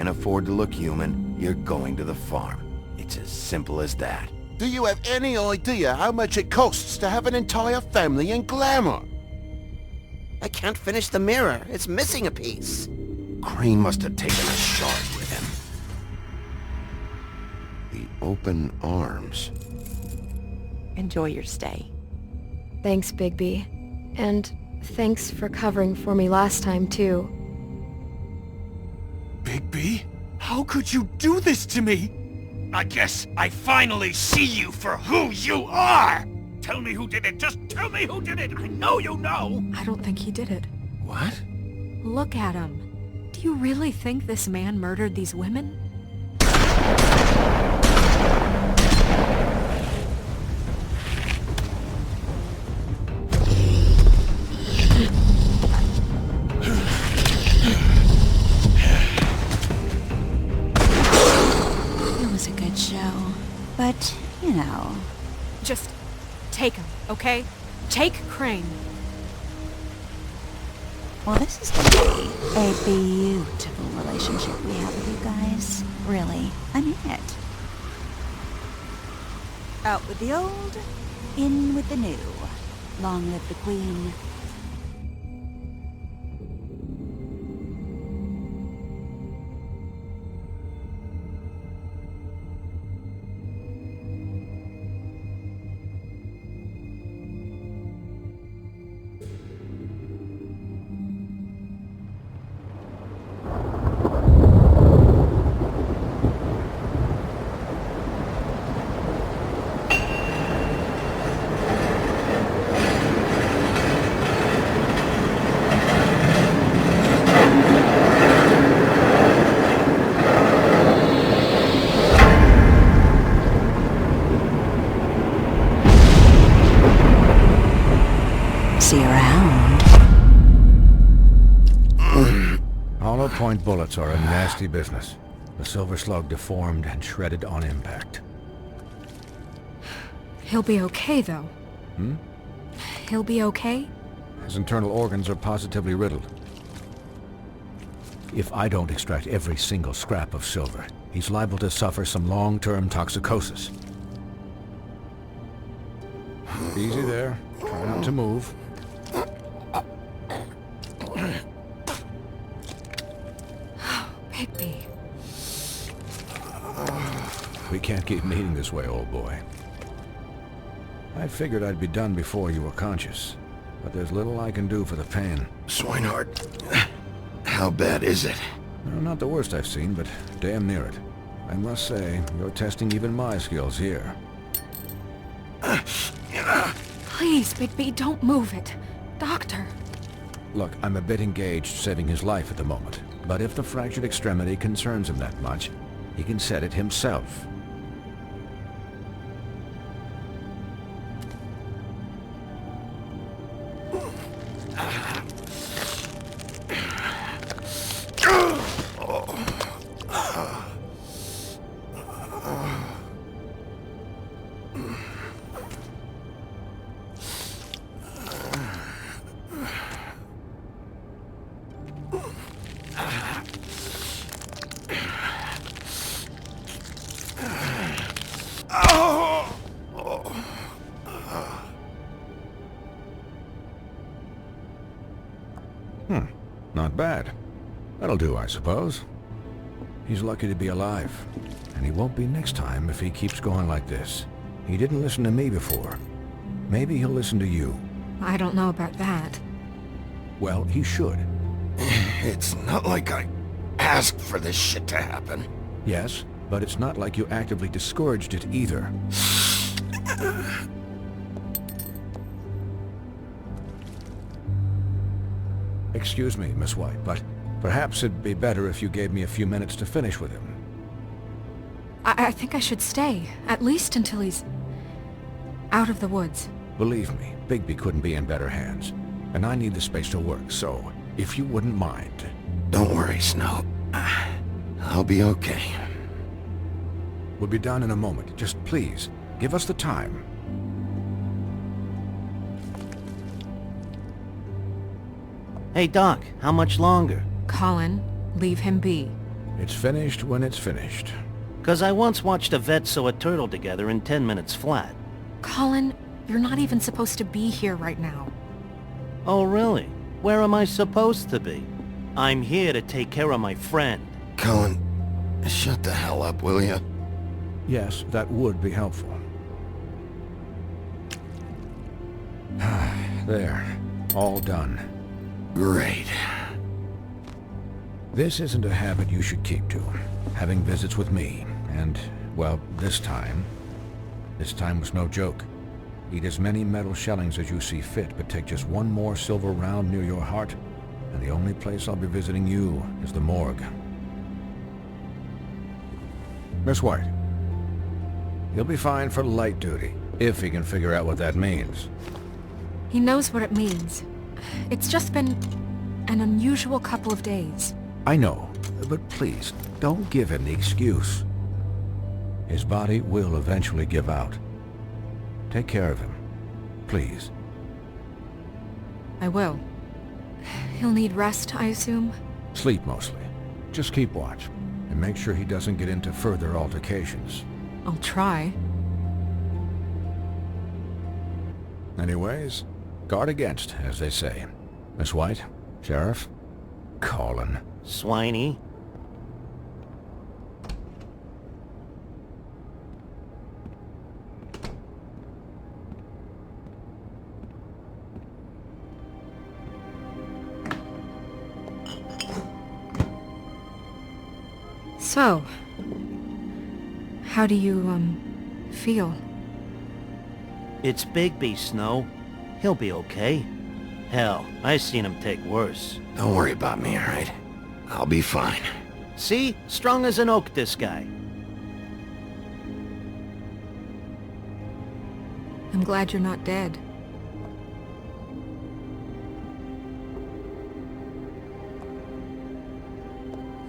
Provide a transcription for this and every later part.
can't afford to look human, you're going to the farm. It's as simple as that. Do you have any idea how much it costs to have an entire family in glamour? I can't finish the mirror. It's missing a piece. Crane must have taken a shard with him. The open arms. Enjoy your stay. Thanks, Bigby. And thanks for covering for me last time, too. Bigby? How could you do this to me? I guess I finally see you for who you are! Tell me who did it! Just tell me who did it! I know you know! I don't think he did it. What? Look at him. Do you really think this man murdered these women? It was a good show, but, you know... Just take him, okay? Take Crane. Well, this is going to be a beautiful relationship we have with you guys. Really, I mean it. Out with the old, in with the new. Long live the Queen. See you around. Hollow point bullets are a nasty business. The silver slug deformed and shredded on impact. He'll be okay, though. Hmm? He'll be okay? His internal organs are positively riddled. If I don't extract every single scrap of silver, he's liable to suffer some long-term toxicosis. Easy there. Try not to move. Bigby. We can't keep meeting this way, old boy. I figured I'd be done before you were conscious, but there's little I can do for the pain. Swinehart, how bad is it? No, not the worst I've seen, but damn near it. I must say, you're testing even my skills here. Please, Bigby, don't move it. Doctor. Look, I'm a bit engaged saving his life at the moment, but if the fractured extremity concerns him that much, he can set it himself. Not bad. That'll do, I suppose. He's lucky to be alive, and he won't be next time if he keeps going like this. He didn't listen to me before. Maybe he'll listen to you. I don't know about that. Well, he should. It's not like I asked for this shit to happen. Yes, but it's not like you actively discouraged it either. Excuse me, Miss White, but perhaps it'd be better if you gave me a few minutes to finish with him. I think I should stay, at least until he's out of the woods. Believe me, Bigby couldn't be in better hands, and I need the space to work, so if you wouldn't mind. Don't worry, Snow. I'll be okay. We'll be done in a moment. Just please, give us the time. Hey, Doc, how much longer? Colin, leave him be. It's finished when it's finished. 'Cause I once watched a vet sew a turtle together in 10 minutes flat. Colin, you're not even supposed to be here right now. Oh, really? Where am I supposed to be? I'm here to take care of my friend. Cullen, shut the hell up, will ya? Yes, that would be helpful. There. All done. Great. This isn't a habit you should keep to. Having visits with me. And, well, this time was no joke. Eat as many metal shellings as you see fit, but take just one more silver round near your heart, and the only place I'll be visiting you is the morgue. Miss White. He'll be fine for light duty, if he can figure out what that means. He knows what it means. It's just been an unusual couple of days. I know, but please, don't give him the excuse. His body will eventually give out. Take care of him, please. I will. He'll need rest, I assume? Sleep mostly. Just keep watch, and make sure he doesn't get into further altercations. I'll try. Anyways, guard against, as they say. Miss White, Sheriff, Colin. Swiney. So, how do you, feel? It's Bigby, Snow. He'll be okay. Hell, I seen him take worse. Don't worry about me, alright? I'll be fine. See? Strong as an oak, this guy. I'm glad you're not dead.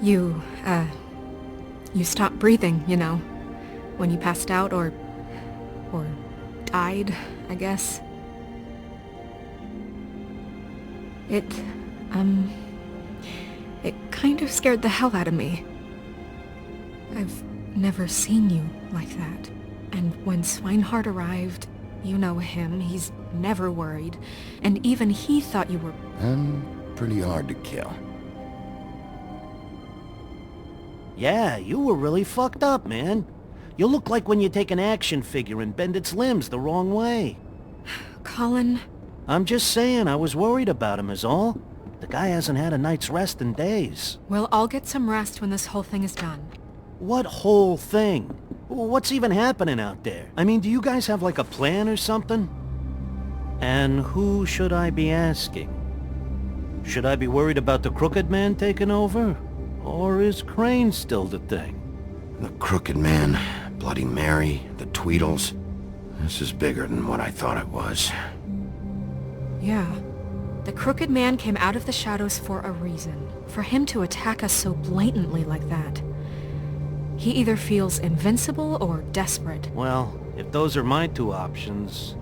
You stopped breathing, you know, when you passed out or died, I guess. It kind of scared the hell out of me. I've never seen you like that. And when Swinehart arrived, you know him, he's never worried. And even he thought you were... I'm pretty hard to kill. Yeah, you were really fucked up, man. You look like when you take an action figure and bend its limbs the wrong way. Colin... I'm just saying, I was worried about him is all. The guy hasn't had a night's rest in days. Well, I'll get some rest when this whole thing is done. What whole thing? What's even happening out there? I mean, do you guys have like a plan or something? And who should I be asking? Should I be worried about the Crooked Man taking over? Or is Crane still the thing? The Crooked Man, Bloody Mary, the Tweedles. This is bigger than what I thought it was. Yeah. The Crooked Man came out of the shadows for a reason. For him to attack us so blatantly like that. He either feels invincible or desperate. Well, if those are my two options,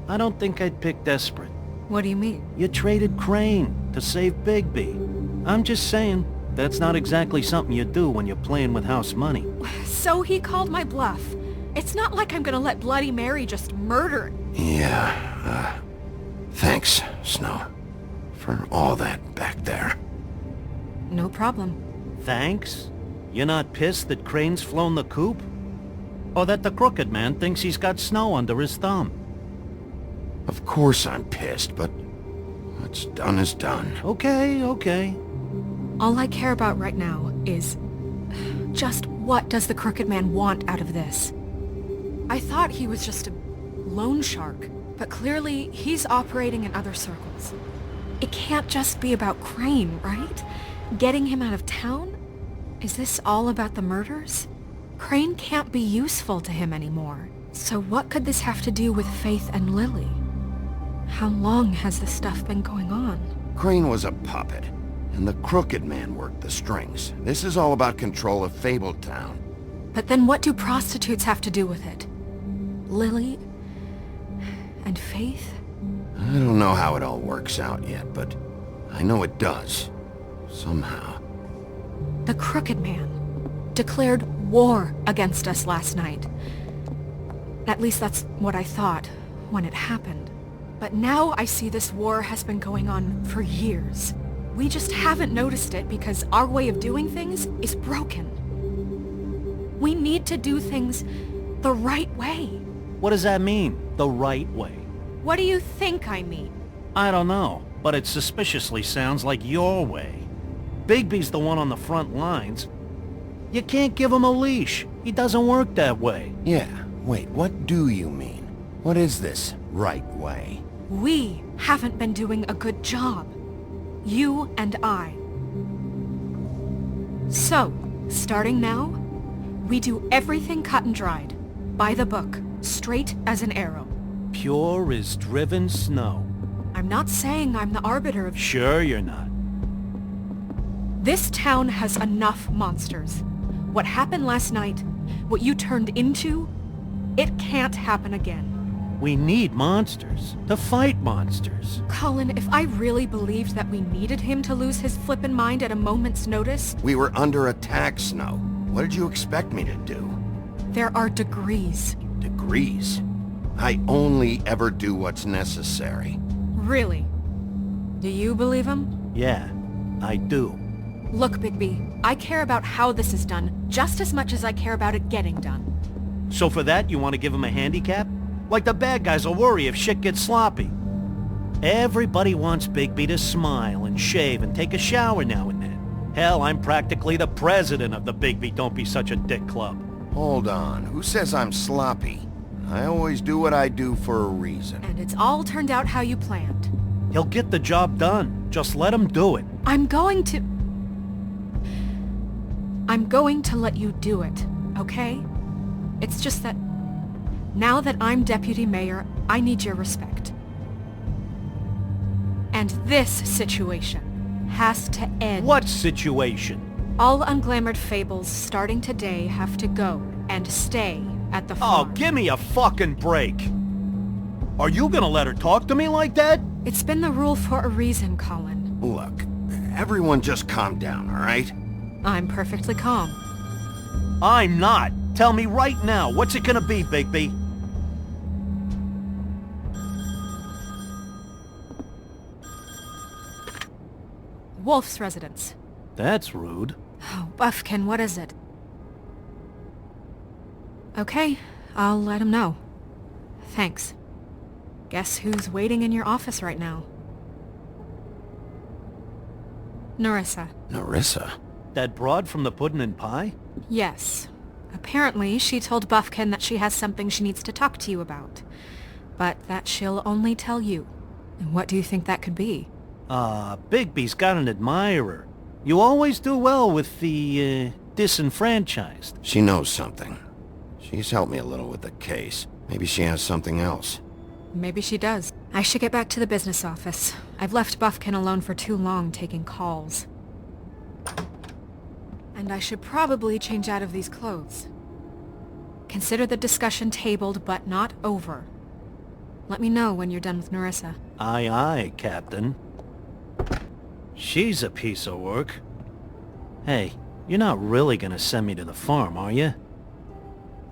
I don't think I'd pick desperate. What do you mean? You traded Crane to save Bigby. I'm just saying, that's not exactly something you do when you're playing with house money. So he called my bluff. It's not like I'm gonna let Bloody Mary just murder... Yeah, thanks, Snow. For all that back there. No problem. Thanks? You're not pissed that Crane's flown the coop? Or that the Crooked Man thinks he's got Snow under his thumb? Of course I'm pissed, but what's done is done. Okay, okay. All I care about right now is... just what does the Crooked Man want out of this? I thought he was just a loan shark, but clearly he's operating in other circles. It can't just be about Crane, right? Getting him out of town? Is this all about the murders? Crane can't be useful to him anymore. So what could this have to do with Faith and Lily? How long has this stuff been going on? Crane was a puppet, and the Crooked Man worked the strings. This is all about control of Fabletown. But then what do prostitutes have to do with it? Lily? And Faith? I don't know how it all works out yet, but I know it does. Somehow. The Crooked Man declared war against us last night. At least that's what I thought when it happened. But now I see this war has been going on for years. We just haven't noticed it because our way of doing things is broken. We need to do things the right way. What does that mean, the right way? What do you think I mean? I don't know, but it suspiciously sounds like your way. Bigby's the one on the front lines. You can't give him a leash. He doesn't work that way. Yeah, wait, what do you mean? What is this right way? We haven't been doing a good job. You and I. So, starting now, we do everything cut and dried. By the book, straight as an arrow. Pure as driven snow. I'm not saying I'm the arbiter of... Sure you're not. This town has enough monsters. What happened last night, what you turned into, it can't happen again. We need monsters. To fight monsters. Colin, if I really believed that we needed him to lose his flippin' mind at a moment's notice... We were under attack, Snow. What did you expect me to do? There are degrees. Degrees? I only ever do what's necessary. Really? Do you believe him? Yeah, I do. Look, Bigby, I care about how this is done just as much as I care about it getting done. So for that, you want to give him a handicap? Like the bad guys will worry if shit gets sloppy. Everybody wants Bigby to smile and shave and take a shower now and then. Hell, I'm practically the president of the Bigby Don't Be Such a Dick Club. Hold on, who says I'm sloppy? I always do what I do for a reason. And it's all turned out how you planned. He'll get the job done. Just let him do it. I'm going to let you do it, okay? It's just that now that I'm deputy mayor, I need your respect. And this situation has to end. What situation? All unglamored fables starting today have to go and stay at the Oh, farm. give me a fucking break. Are you gonna let her talk to me like that? It's been the rule for a reason, Colin. Look, everyone just calm down, all right? I'm perfectly calm. I'm not. Tell me right now, what's it gonna be, Bigby? Wolf's residence. That's rude. Oh, Buffkin, what is it? Okay, I'll let him know. Thanks. Guess who's waiting in your office right now? Narissa. Narissa? That broad from the Puddin' and Pie? Yes. Apparently, she told Buffkin that she has something she needs to talk to you about. But that she'll only tell you. And what do you think that could be? Bigby's got an admirer. You always do well with the, disenfranchised. She knows something. She's helped me a little with the case. Maybe she has something else. Maybe she does. I should get back to the business office. I've left Buffkin alone for too long taking calls. And I should probably change out of these clothes. Consider the discussion tabled but not over. Let me know when you're done with Narissa. Aye, aye, Captain. She's a piece of work. Hey, you're not really gonna send me to the farm, are you?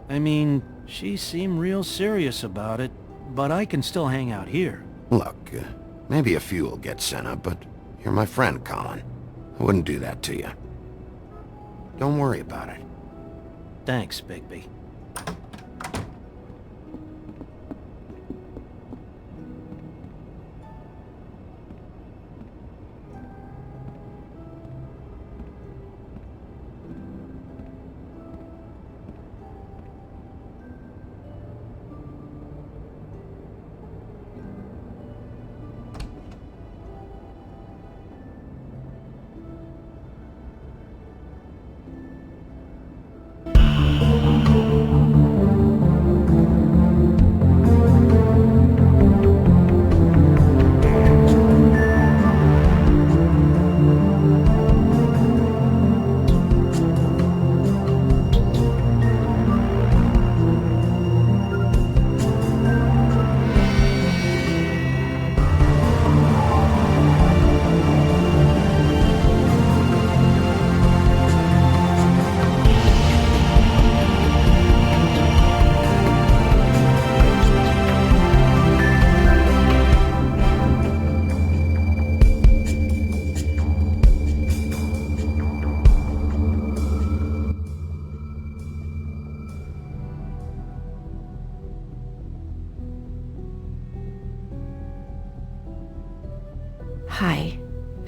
I mean, she seemed real serious about it, but I can still hang out here. Look, maybe a few will get sent up, but you're my friend, Colin. I wouldn't do that to you. Don't worry about it. Thanks, Bigby.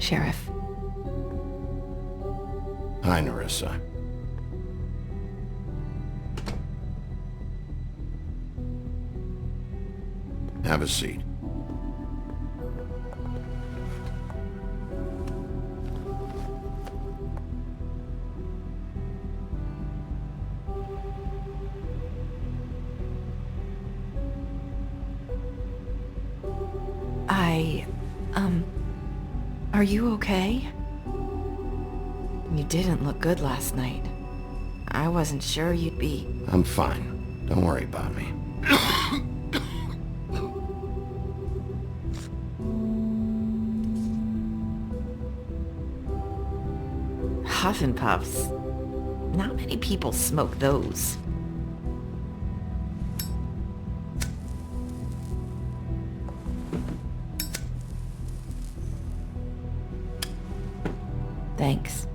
Sheriff. Hi, Nerissa. Have a seat. Are you okay? You didn't look good last night. I wasn't sure you'd be... I'm fine. Don't worry about me. Huff and Puffs. Not many people smoke those. Thanks.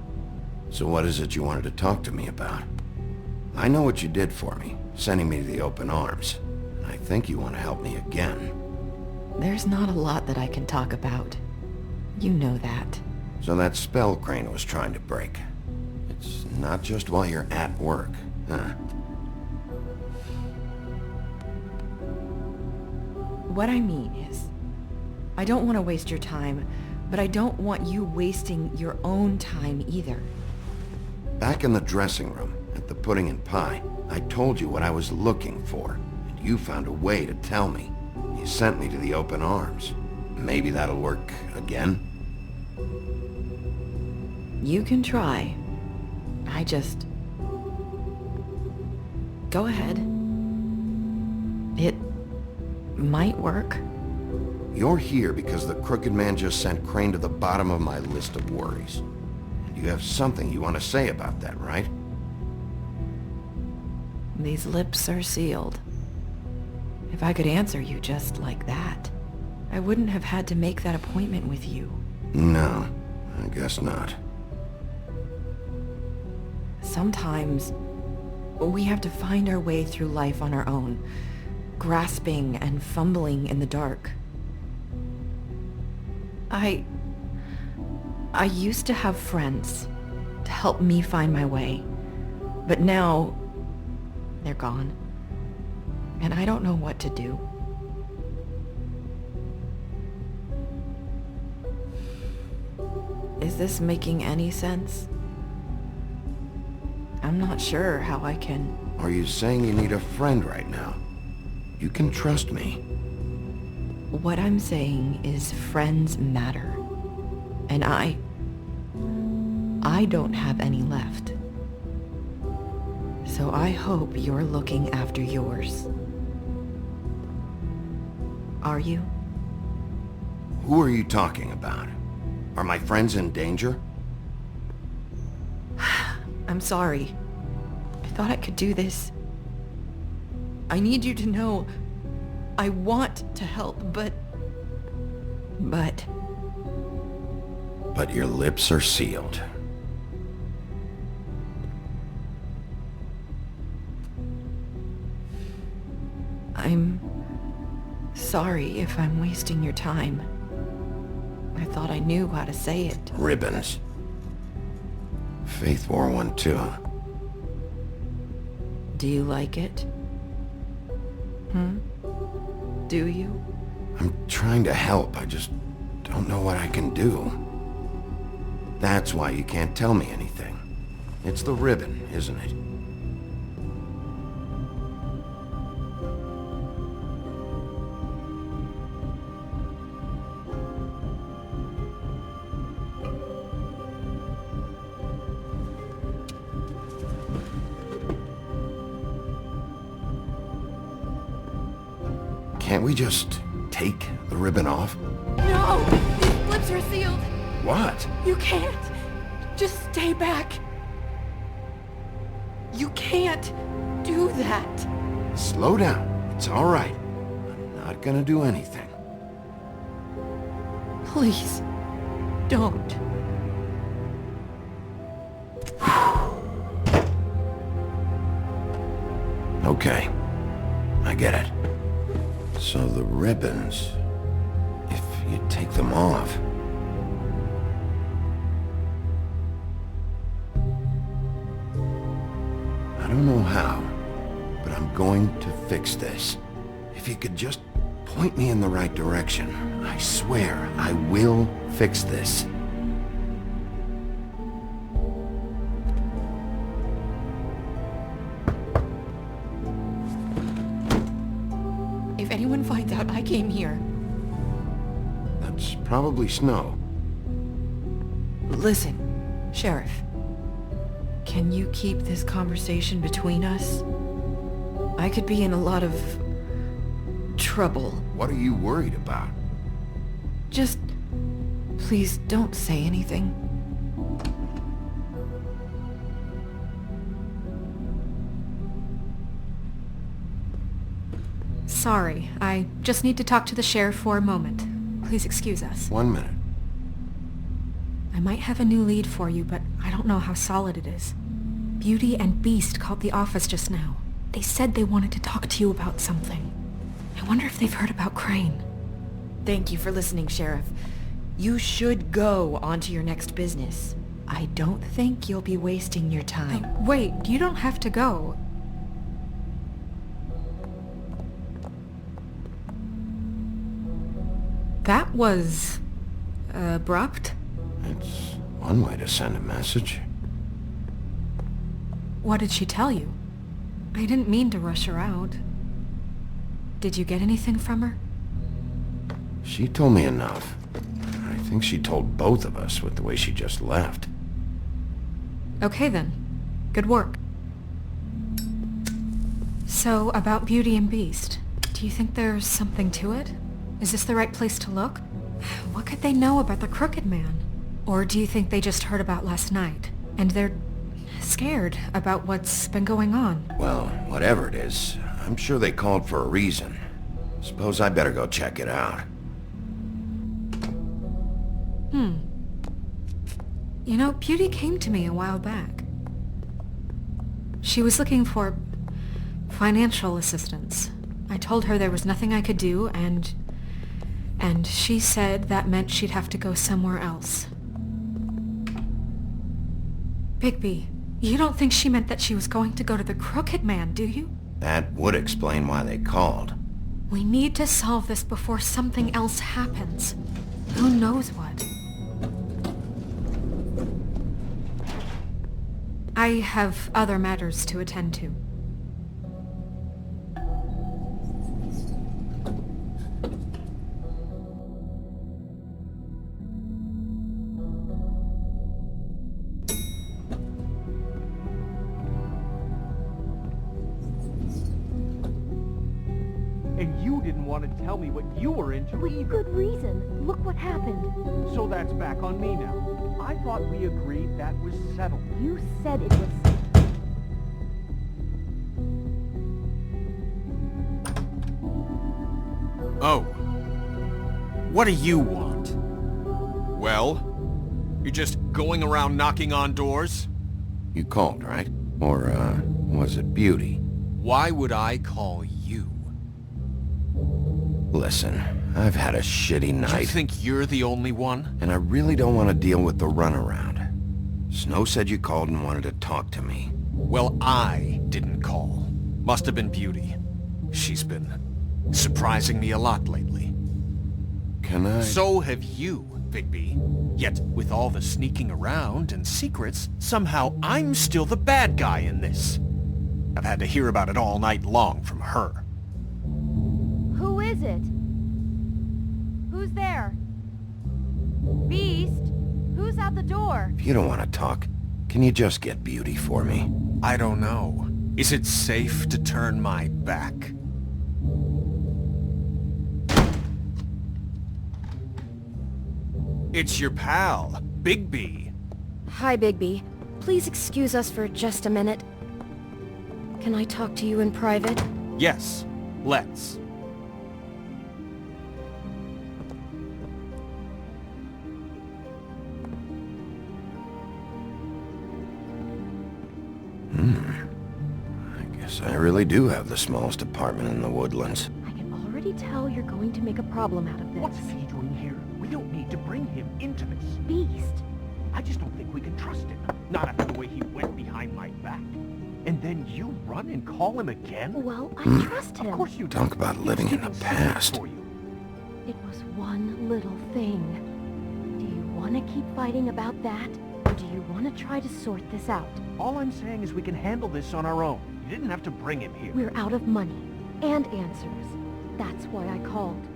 So what is it you wanted to talk to me about? I know what you did for me, sending me to the open arms. And I think you want to help me again. There's not a lot that I can talk about. You know that. So that spell Crane was trying to break. It's not just while you're at work, huh? What I mean is, I don't want to waste your time, but I don't want you wasting your own time either. Back in the dressing room, at the pudding and pie, I told you what I was looking for, and you found a way to tell me. You sent me to the open arms. Maybe that'll work again? You can try. I just... Go ahead. It might work. You're here because the Crooked Man just sent Crane to the bottom of my list of worries. And you have something you want to say about that, right? These lips are sealed. If I could answer you just like that, I wouldn't have had to make that appointment with you. No, I guess not. Sometimes, we have to find our way through life on our own, grasping and fumbling in the dark. I used to have friends to help me find my way, but now they're gone, and I don't know what to do. Is this making any sense? I'm not sure how I can... Are you saying you need a friend right now? You can trust me. What I'm saying is friends matter. And I don't have any left. So I hope you're looking after yours. Are you? Who are you talking about? Are my friends in danger? I'm sorry. I thought I could do this. I need you to know I want to help, but your lips are sealed. I'm sorry if I'm wasting your time. I thought I knew how to say it. Ribbons. Faith wore one too. Do you like it? Do you? I'm trying to help, I just don't know what I can do. That's why you can't tell me anything. It's the ribbon, isn't it? Can't we just take the ribbon off? No! These lips are sealed! What? You can't! Just stay back! You can't do that! Slow down. It's all right. I'm not gonna do anything. Please, don't. Okay. I get it. So the ribbons, if you take them off, don't know how, but I'm going to fix this. If you could just point me in the right direction, I swear I will fix this. If anyone finds out I came here... That's probably snow. Listen, Sheriff. Can you keep this conversation between us? I could be in a lot of... trouble. What are you worried about? Just... please don't say anything. Sorry, I just need to talk to the sheriff for a moment. Please excuse us. 1 minute. I might have a new lead for you, but I don't know how solid it is. Beauty and Beast called the office just now. They said they wanted to talk to you about something. I wonder if they've heard about Crane. Thank you for listening, Sheriff. You should go on to your next business. I don't think you'll be wasting your time. Wait, you don't have to go. That was... abrupt? It's one way to send a message. What did she tell you? I didn't mean to rush her out. Did you get anything from her? She told me enough. I think she told both of us with the way she just left. Okay then. Good work. So, about Beauty and Beast, do you think there's something to it? Is this the right place to look? What could they know about the Crooked Man? Or do you think they just heard about last night, and they're scared about what's been going on? Well, whatever it is, I'm sure they called for a reason. Suppose I better go check it out. You know, Beauty came to me a while back. She was looking for financial assistance. I told her there was nothing I could do, and she said that meant she'd have to go somewhere else. Bigby, you don't think she meant that she was going to go to the Crooked Man, do you? That would explain why they called. We need to solve this before something else happens. Who knows what? I have other matters to attend to. And you didn't want to tell me what you were into With either. good reason. Look what happened. So that's back on me now. I thought we agreed that was settled. You said it was... Oh. What do you want? Well? You're just going around knocking on doors? You called, right? Or, was it Beauty? Why would I call you? Listen, I've had a shitty night. You think you're the only one? And I really don't want to deal with the runaround. Snow said you called and wanted to talk to me. Well, I didn't call. Must have been Beauty. She's been surprising me a lot lately. Can I... So have you, Bigby. Yet, with all the sneaking around and secrets, somehow I'm still the bad guy in this. I've had to hear about it all night long from her. Who is it? Who's there? Beast? Who's at the door? If you don't want to talk, can you just get Beauty for me? I don't know. Is it safe to turn my back? It's your pal, Bigby. Hi, Bigby. Please excuse us for just a minute. Can I talk to you in private? Yes, let's. I guess I really do have the smallest apartment in the woodlands. I can already tell you're going to make a problem out of this. What's he doing here? We don't need to bring him into this. Beast. I just don't think we can trust him. Not after the way he went behind my back. And then you run and call him again? Well, I trust him. Of course you do. Talk about living in the past. For you. It was one little thing. Do you want to keep fighting about that? Or do you want to try to sort this out? All I'm saying is we can handle this on our own. You didn't have to bring him here. We're out of money and answers. That's why I called.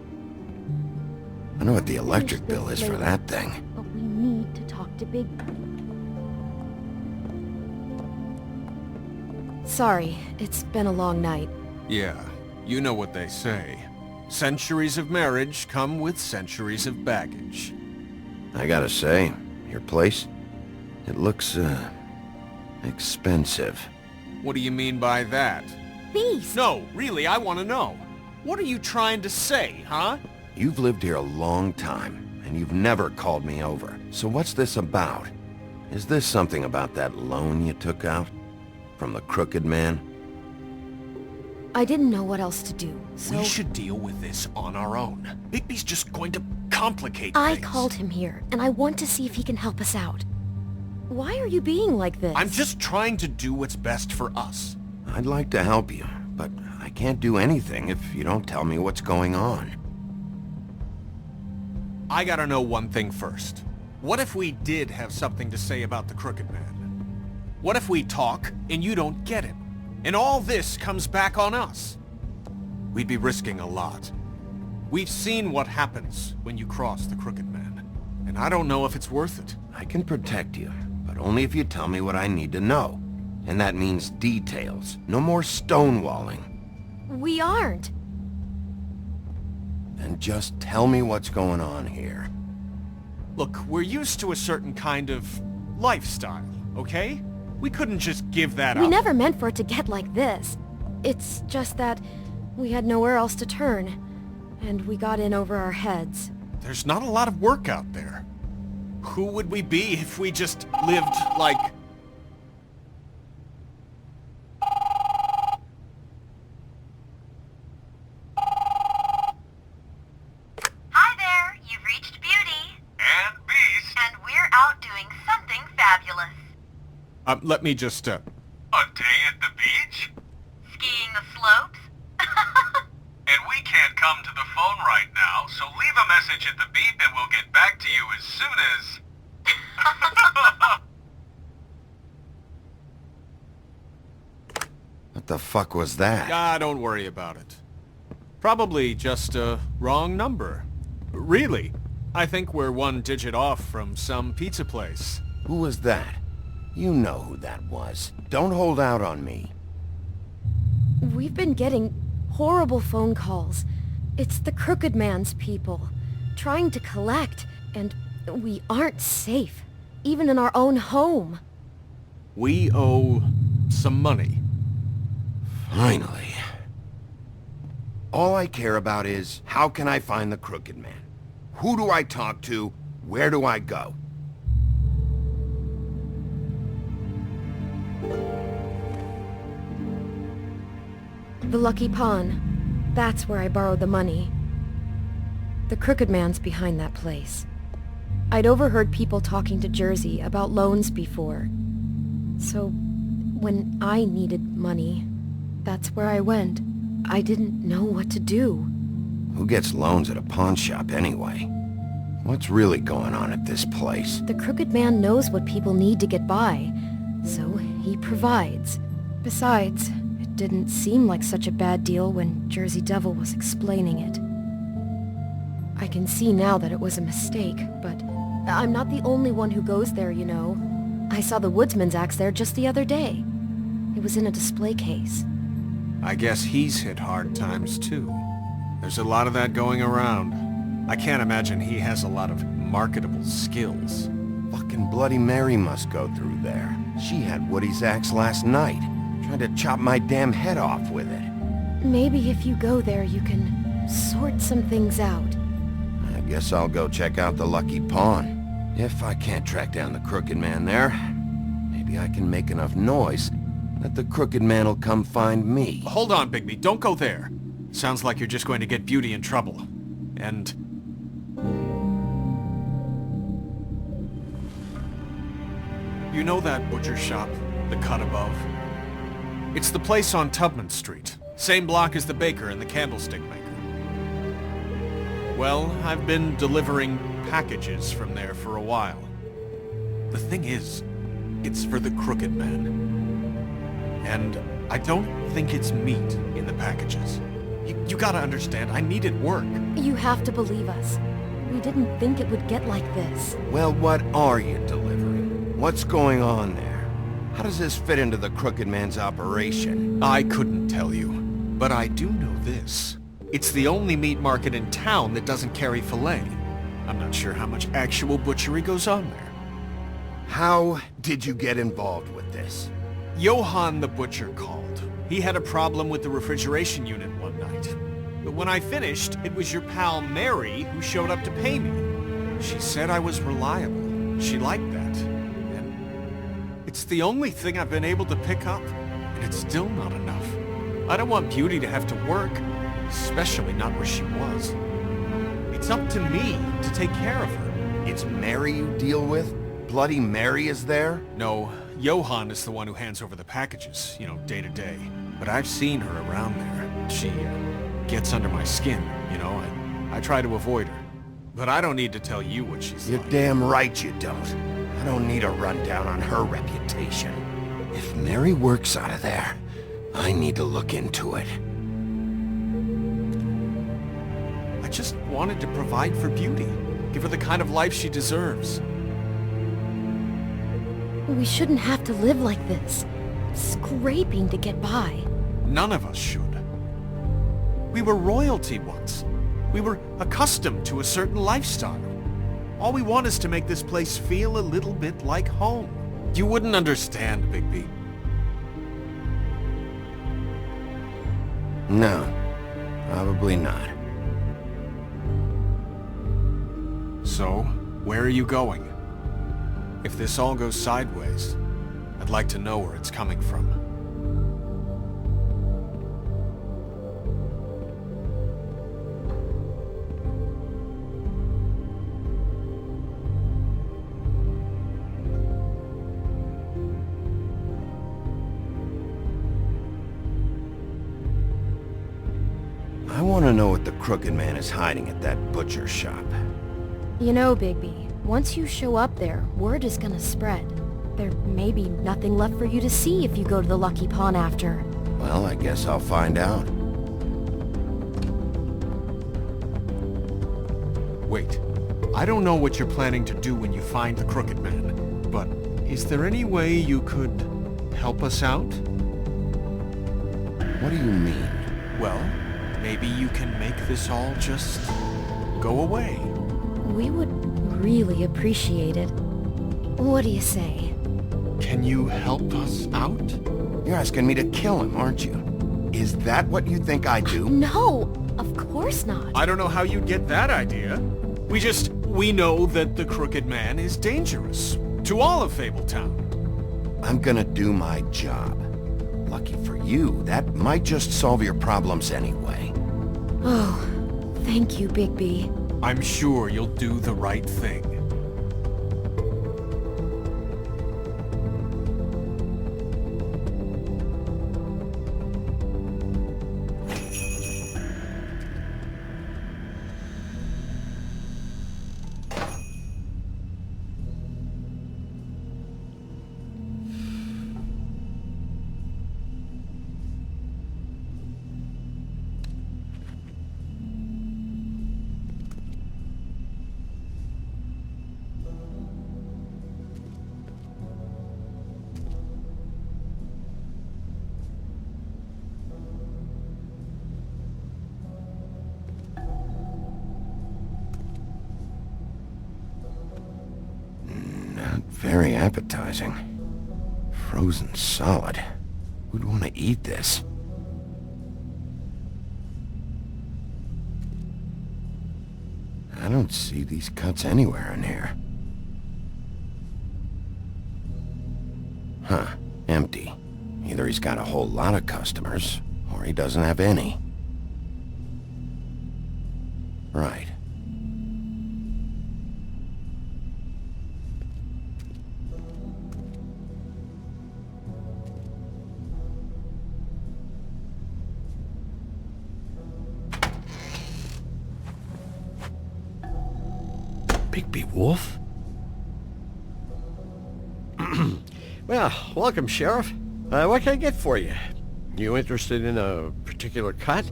I know what the electric bill is for that thing. But we need to talk to Big... Sorry, it's been a long night. Yeah, you know what they say. Centuries of marriage come with centuries of baggage. I gotta say, your place, it looks, expensive. What do you mean by that? Beast! No, really, I want to know. What are you trying to say, huh? You've lived here a long time, and you've never called me over. So what's this about? Is this something about that loan you took out? From the crooked man? I didn't know what else to do, so... We should deal with this on our own. Bigby's just going to complicate I things. called him here, and I want to see if he can help us out. Why are you being like this? I'm just trying to do what's best for us. I'd like to help you, but I can't do anything if you don't tell me what's going on. I gotta know one thing first. What if we did have something to say about the crooked man? What if we talk and you don't get him? And all this comes back on us? We'd be risking a lot. We've seen what happens when you cross the crooked man. And I don't know if it's worth it. I can protect you, but only if you tell me what I need to know. And that means details. No more stonewalling. We aren't. Then just tell me what's going on here. Look, we're used to a certain kind of lifestyle, okay? We couldn't just give that up. We never meant for it to get like this. It's just that we had nowhere else to turn, and we got in over our heads. There's not a lot of work out there. Who would we be if we just lived like... Hi there, you've reached Beauty. And Beast. And we're out doing something fabulous. let me just, A day at the beach? Skiing the slopes? And we can't come to the phone right now, so leave a message at the beep and we'll get back to you as soon as... What the fuck was that? Ah, don't worry about it. Probably just a wrong number. Really, I think we're one digit off from some pizza place. Who was that? You know who that was. Don't hold out on me. We've been getting horrible phone calls. It's the crooked man's people, trying to collect, and we aren't safe, even in our own home. We owe some money. Finally. All I care about is, how can I find the crooked man? Who do I talk to? Where do I go? The Lucky Pawn. That's where I borrowed the money. The crooked man's behind that place. I'd overheard people talking to Jersey about loans before. So, when I needed money, that's where I went. I didn't know what to do. Who gets loans at a pawn shop anyway? What's really going on at this place? The crooked man knows what people need to get by, so he provides. Besides, it didn't seem like such a bad deal when Jersey Devil was explaining it. I can see now that it was a mistake, but I'm not the only one who goes there, you know. I saw the woodsman's axe there just the other day. It was in a display case. I guess he's hit hard times too. There's a lot of that going around. I can't imagine he has a lot of marketable skills. Fucking Bloody Mary must go through there. She had Woody's axe last night. Tried to chop my damn head off with it. Maybe if you go there, you can sort some things out. I guess I'll go check out the Lucky Pawn. If I can't track down the crooked man there, maybe I can make enough noise that the crooked man will come find me. Hold on, Bigby. Don't go there. Sounds like you're just going to get Beauty in trouble. And... you know that butcher shop, the cut above? It's the place on Tubman Street. Same block as the baker and the candlestick maker. Well, I've been delivering packages from there for a while. The thing is, it's for the Crooked Man. And I don't think it's meat in the packages. You gotta understand, I needed work. You have to believe us. We didn't think it would get like this. Well, what are you delivering? What's going on there? How does this fit into the Crooked Man's operation? I couldn't tell you, but I do know this. It's the only meat market in town that doesn't carry filet. I'm not sure how much actual butchery goes on there. How did you get involved with this? Johann the butcher called. He had a problem with the refrigeration unit one night. But when I finished, it was your pal Mary who showed up to pay me. She said I was reliable. She liked that. And it's the only thing I've been able to pick up. And it's still not enough. I don't want Beauty to have to work, especially not where she was. It's up to me to take care of her. It's Mary you deal with? Bloody Mary is there? No, Johann is the one who hands over the packages, day to day. But I've seen her around there. She gets under my skin, and I try to avoid her. But I don't need to tell you what she's You're like. damn right you don't. I don't need a rundown on her reputation. If Mary works out of there, I need to look into it. I just wanted to provide for Beauty. Give her the kind of life she deserves. We shouldn't have to live like this. Scraping to get by. None of us should. We were royalty once. We were accustomed to a certain lifestyle. All we want is to make this place feel a little bit like home. You wouldn't understand, Bigby. No, probably not. So, where are you going? If this all goes sideways, I'd like to know where it's coming from. I want to know what the Crooked Man is hiding at that butcher shop. You know, Bigby, once you show up there, word is gonna spread. There may be nothing left for you to see if you go to the Lucky Pawn after. Well, I guess I'll find out. Wait, I don't know what you're planning to do when you find the Crooked Man, but is there any way you could help us out? What do you mean? Well, maybe you can make this all just go away. We would really appreciate it. What do you say? Can you help us out? You're asking me to kill him, aren't you? Is that what you think I do? No, of course not. I don't know how you'd get that idea. We know that the Crooked Man is dangerous. To all of Fabletown. I'm gonna do my job. Lucky for you, that might just solve your problems anyway. Oh, thank you, Bigby. I'm sure you'll do the right thing. Very appetizing. Frozen solid. Who'd want to eat this? I don't see these cuts anywhere in here. Huh. Empty. Either he's got a whole lot of customers, or he doesn't have any. Right. baby wolf? Well, welcome, Sheriff. What can I get for you? You interested in a particular cut?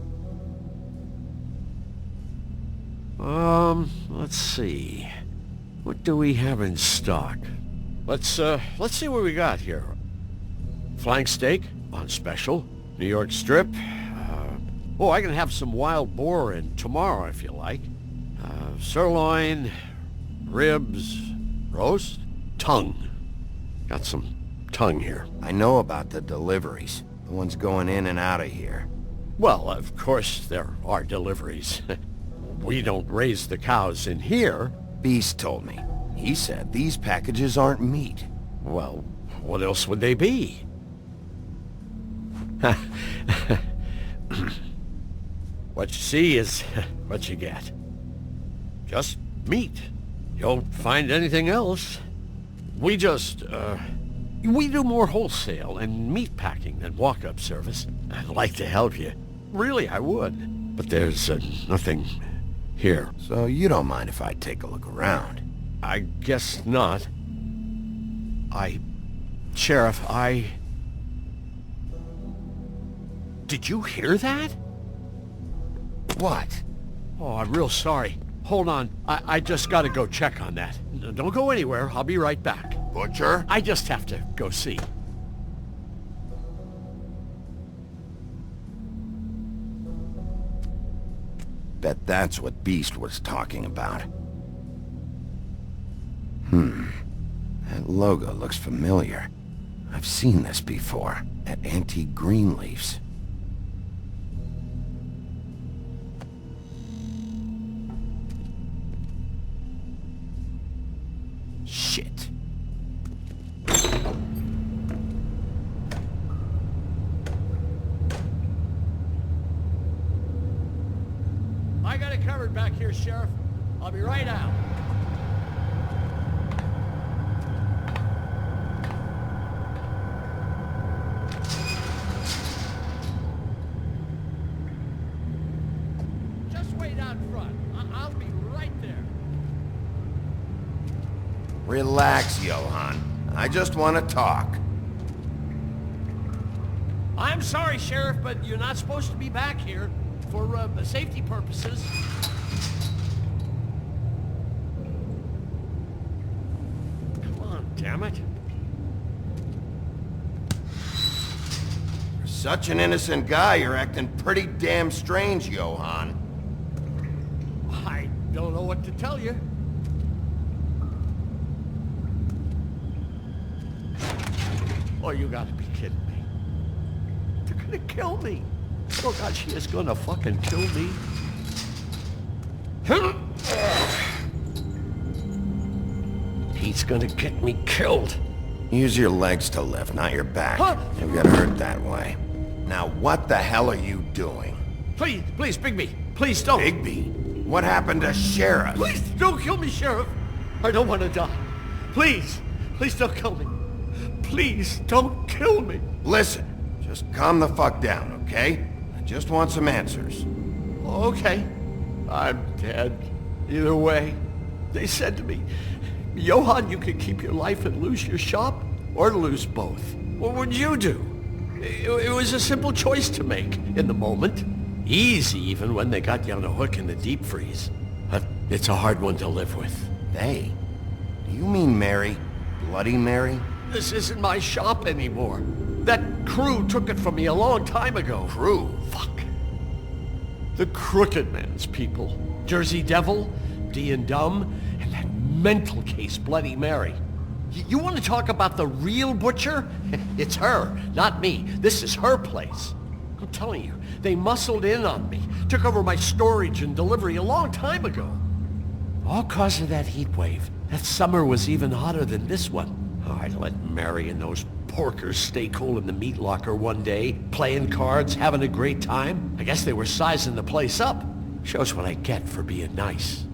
Let's see. What do we have in stock? Let's see what we got here. Flank steak on special. New York strip. I can have some wild boar in tomorrow if you like. Sirloin, ribs, roast, tongue. Got some tongue here. I know about the deliveries. The ones going in and out of here. Well, of course there are deliveries. We don't raise the cows in here. Beast told me. He said these packages aren't meat. Well, what else would they be? What you see is what you get. Just meat. You don't find anything else. We do more wholesale and meat packing than walk-up service. I'd like to help you. Really, I would. But there's nothing here. So you don't mind if I take a look around? I guess not. Sheriff, Did you hear that? What? Oh, I'm real sorry. Hold on. I just gotta go check on that. Don't go anywhere. I'll be right back. Butcher? I just have to go see. Bet that's what Beast was talking about. That logo looks familiar. I've seen this before, at Antique Greenleaf's. Shit. I got it covered back here, Sheriff. I'll be right out. Just wait out front. I'll be right there. Relax, Johann. I just want to talk. I'm sorry, Sheriff, but you're not supposed to be back here for safety purposes. Come on, damn it. You're such an innocent guy, you're acting pretty damn strange, Johann. I don't know what to tell you. Oh, you gotta be kidding me. They're gonna kill me. Oh God, she is gonna fucking kill me. He's gonna get me killed. Use your legs to lift, not your back. Huh? You'll get hurt that way. Now what the hell are you doing? Please, Bigby, please don't. Bigby? What happened to Sheriff? Please don't kill me, Sheriff. I don't want to die. Please don't kill me. Please don't kill me. Listen, just calm the fuck down, okay? I just want some answers. Okay. I'm dead. Either way. They said to me, Johann, you can keep your life and lose your shop, or lose both. What would you do? It was a simple choice to make in the moment. Easy even when they got you on a hook in the deep freeze. But it's a hard one to live with. They? Do you mean Mary? Bloody Mary? This isn't my shop anymore. That crew took it from me a long time ago. Crew? Fuck. The Crooked Man's people. Jersey Devil, D and Dumb, and that mental case, Bloody Mary. You want to talk about the real butcher? It's her, not me. This is her place. I'm telling you, they muscled in on me, took over my storage and delivery a long time ago. All cause of that heat wave. That summer was even hotter than this one. Oh, I let Mary and those porkers stay cool in the meat locker one day, playing cards, having a great time. I guess they were sizing the place up. Shows what I get for being nice.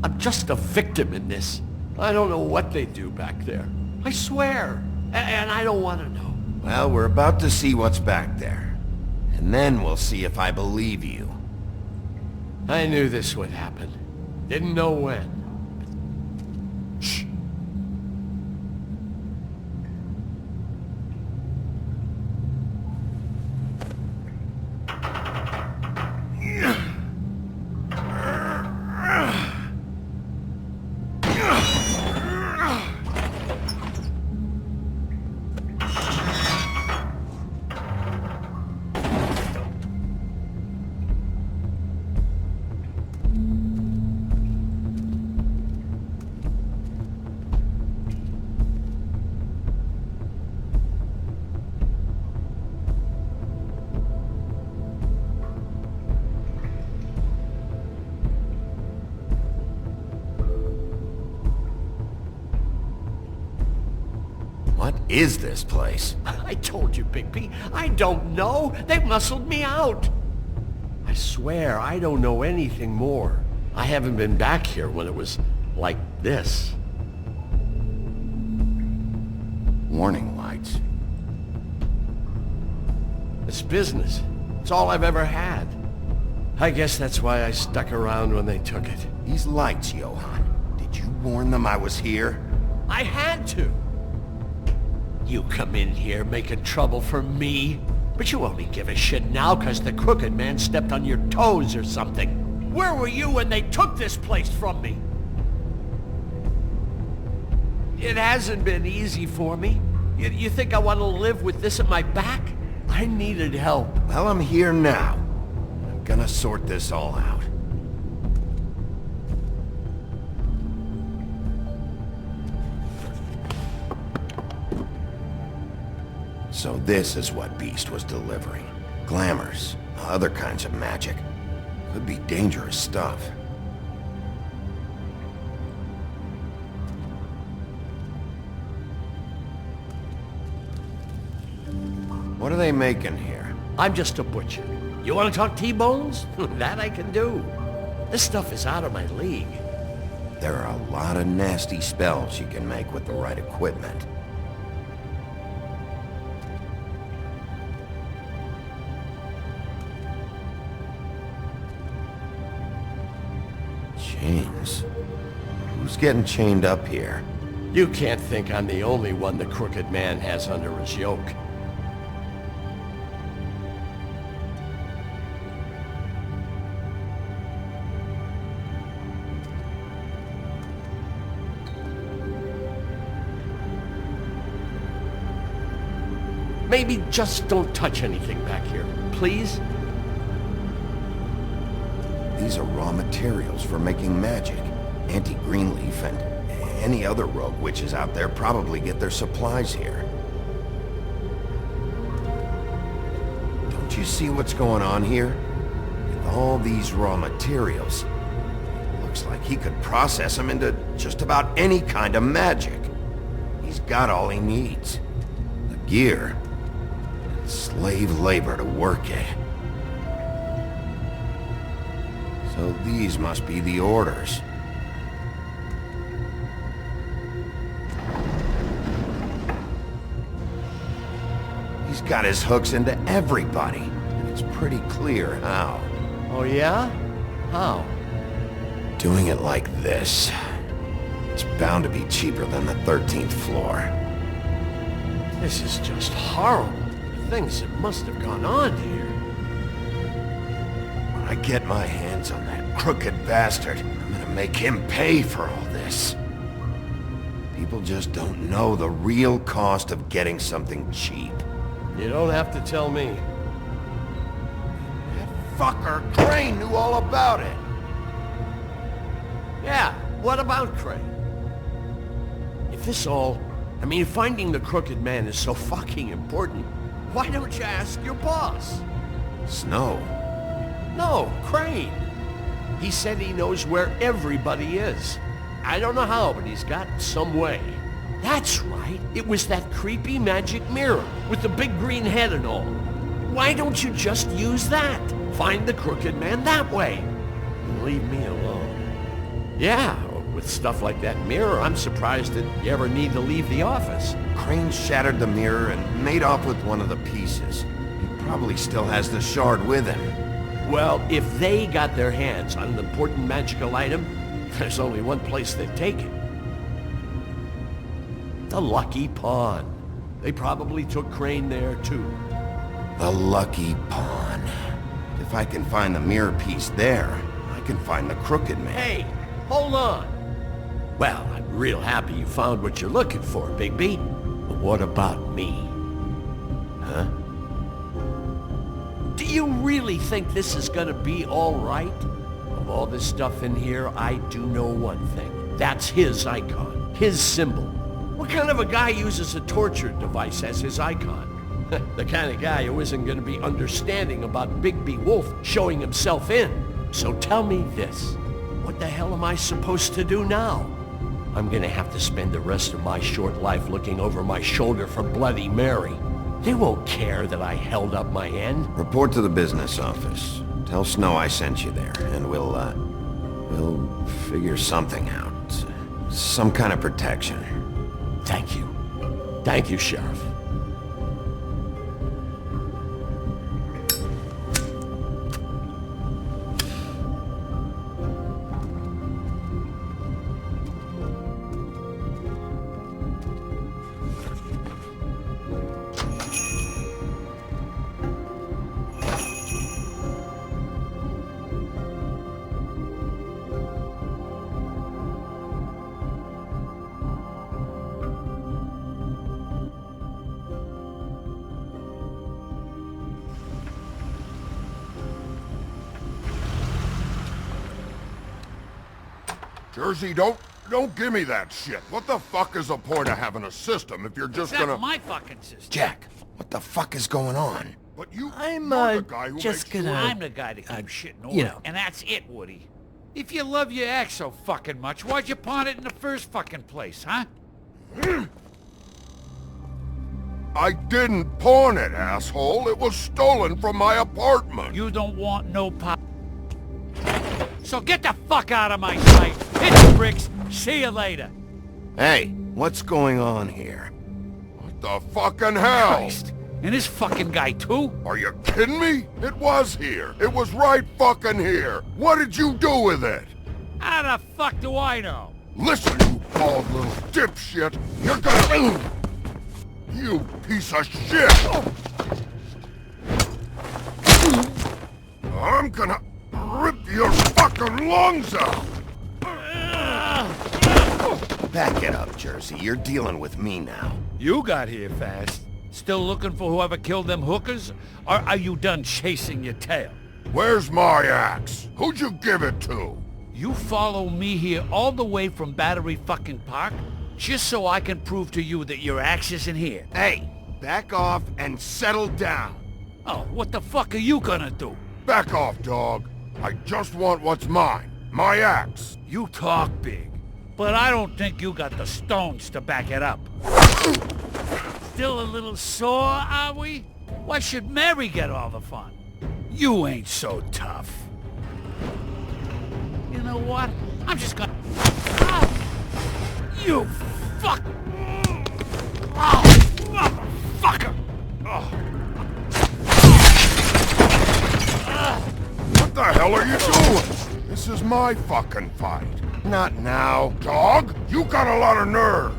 I'm just a victim in this. I don't know what they do back there. I swear. And I don't want to know. Well, we're about to see what's back there. And then we'll see if I believe you. I knew this would happen. Didn't know when. is this place? I told you, Bigby. I don't know. They muscled me out. I swear, I don't know anything more. I haven't been back here when it was like this. Warning lights. It's business. It's all I've ever had. I guess that's why I stuck around when they took it. These lights, Johann. Did you warn them I was here? I had to. You come in here making trouble for me, but you only give a shit now because the Crooked Man stepped on your toes or something. Where were you when they took this place from me? It hasn't been easy for me. You think I want to live with this at my back? I needed help. Well, I'm here now. I'm gonna sort this all out. So this is what Beast was delivering. Glamours, other kinds of magic. Could be dangerous stuff. What are they making here? I'm just a butcher. You want to talk T-bones? That I can do. This stuff is out of my league. There are a lot of nasty spells you can make with the right equipment. Chains? Who's getting chained up here? You can't think I'm the only one the Crooked Man has under his yoke. Maybe just don't touch anything back here, please? These are raw materials for making magic. Auntie Greenleaf and any other rogue witches out there probably get their supplies here. Don't you see what's going on here? With all these raw materials, it looks like he could process them into just about any kind of magic. He's got all he needs. The gear, and slave labor to work it. So these must be the orders. He's got his hooks into everybody, and it's pretty clear how. Oh yeah? How? Doing it like this. It's bound to be cheaper than the 13th floor. This is just horrible. The things that must have gone on here. When I get my hands on that crooked bastard, I'm gonna make him pay for all this. People just don't know the real cost of getting something cheap. You don't have to tell me. That fucker Crane knew all about it. Yeah, what about Crane? If this all... I mean, finding the Crooked Man is so fucking important, why don't you ask your boss? Snow? No, Crane. He said he knows where everybody is. I don't know how, but he's got some way. That's right. It was that creepy magic mirror with the big green head and all. Why don't you just use that? Find the Crooked Man that way. And leave me alone. Yeah, with stuff like that mirror, I'm surprised that you ever need to leave the office. Crane shattered the mirror and made off with one of the pieces. He probably still has the shard with him. Well, if they got their hands on an important magical item, there's only one place they'd take it. The Lucky Pawn. They probably took Crane there, too. The Lucky Pawn. If I can find the mirror piece there, I can find the Crooked Man. Hey, hold on. Well, I'm real happy you found what you're looking for, Bigby. But what about me? Huh? Do you really think this is gonna be all right? Of all this stuff in here, I do know one thing. That's his icon, his symbol. What kind of a guy uses a torture device as his icon? The kind of guy who isn't gonna be understanding about Bigby Wolf showing himself in. So tell me this. What the hell am I supposed to do now? I'm gonna have to spend the rest of my short life looking over my shoulder for Bloody Mary. They won't care that I held up my end. Report to the business office. Tell Snow I sent you there, and we'll figure something out. Some kind of protection. Thank you. Thank you, Sheriff. Jersey, don't give me that shit. What the fuck is the point of having a system if you're just gonna... That's my fucking system. Jack, what the fuck is going on? But you're the guy who just makes gonna... I'm the guy that keeps shit in order. you know. And that's it, Woody. If you love your ex so fucking much, why'd you pawn it in the first fucking place, huh? I didn't pawn it, asshole. It was stolen from my apartment. You don't want no pop. So get the fuck out of my sight. Hit the bricks. See you later. Hey, what's going on here? What the fucking hell? Christ. And this fucking guy, too? Are you kidding me? It was here. It was right fucking here. What did you do with it? How the fuck do I know? Listen, you bald little dipshit. You're gonna... You piece of shit! I'm gonna rip your fucking lungs out! Back it up, Jersey. You're dealing with me now. You got here fast. Still looking for whoever killed them hookers? Or are you done chasing your tail? Where's my axe? Who'd you give it to? You follow me here all the way from Battery fucking Park just so I can prove to you that your axe isn't here. Hey, back off and settle down. Oh, what the fuck are you gonna do? Back off, dog. I just want what's mine. My axe. You talk big, but I don't think you got the stones to back it up. Still a little sore, are we? Why should Mary get all the fun? You ain't so tough. You know what? I'm just gonna... Oh, you fuck... Oh, motherfucker! Oh. What the hell are you doing? This is my fucking fight. Not now. Dog, you got a lot of nerve.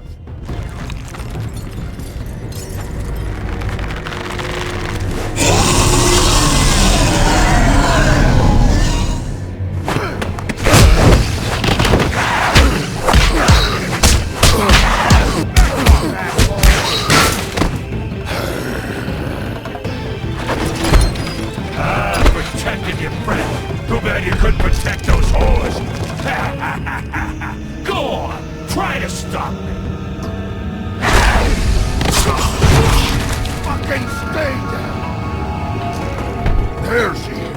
Protected your friend. Too bad you couldn't protect those whores. Go on, try to stop me. Fucking stay down. There she is.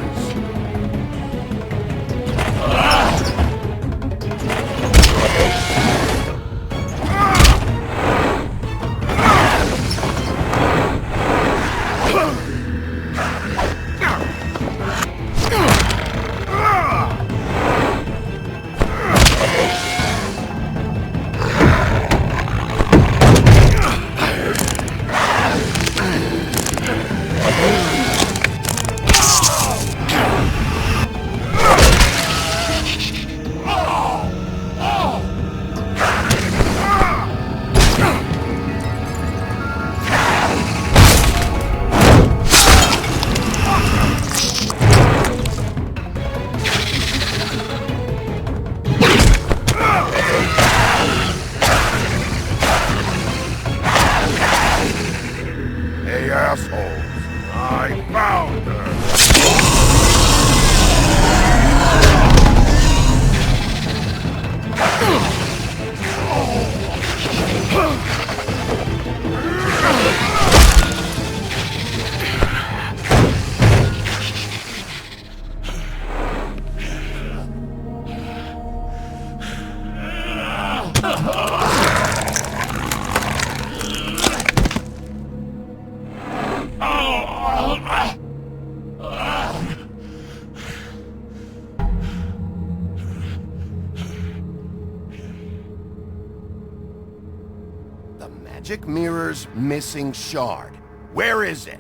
The magic mirror's missing shard. Where is it?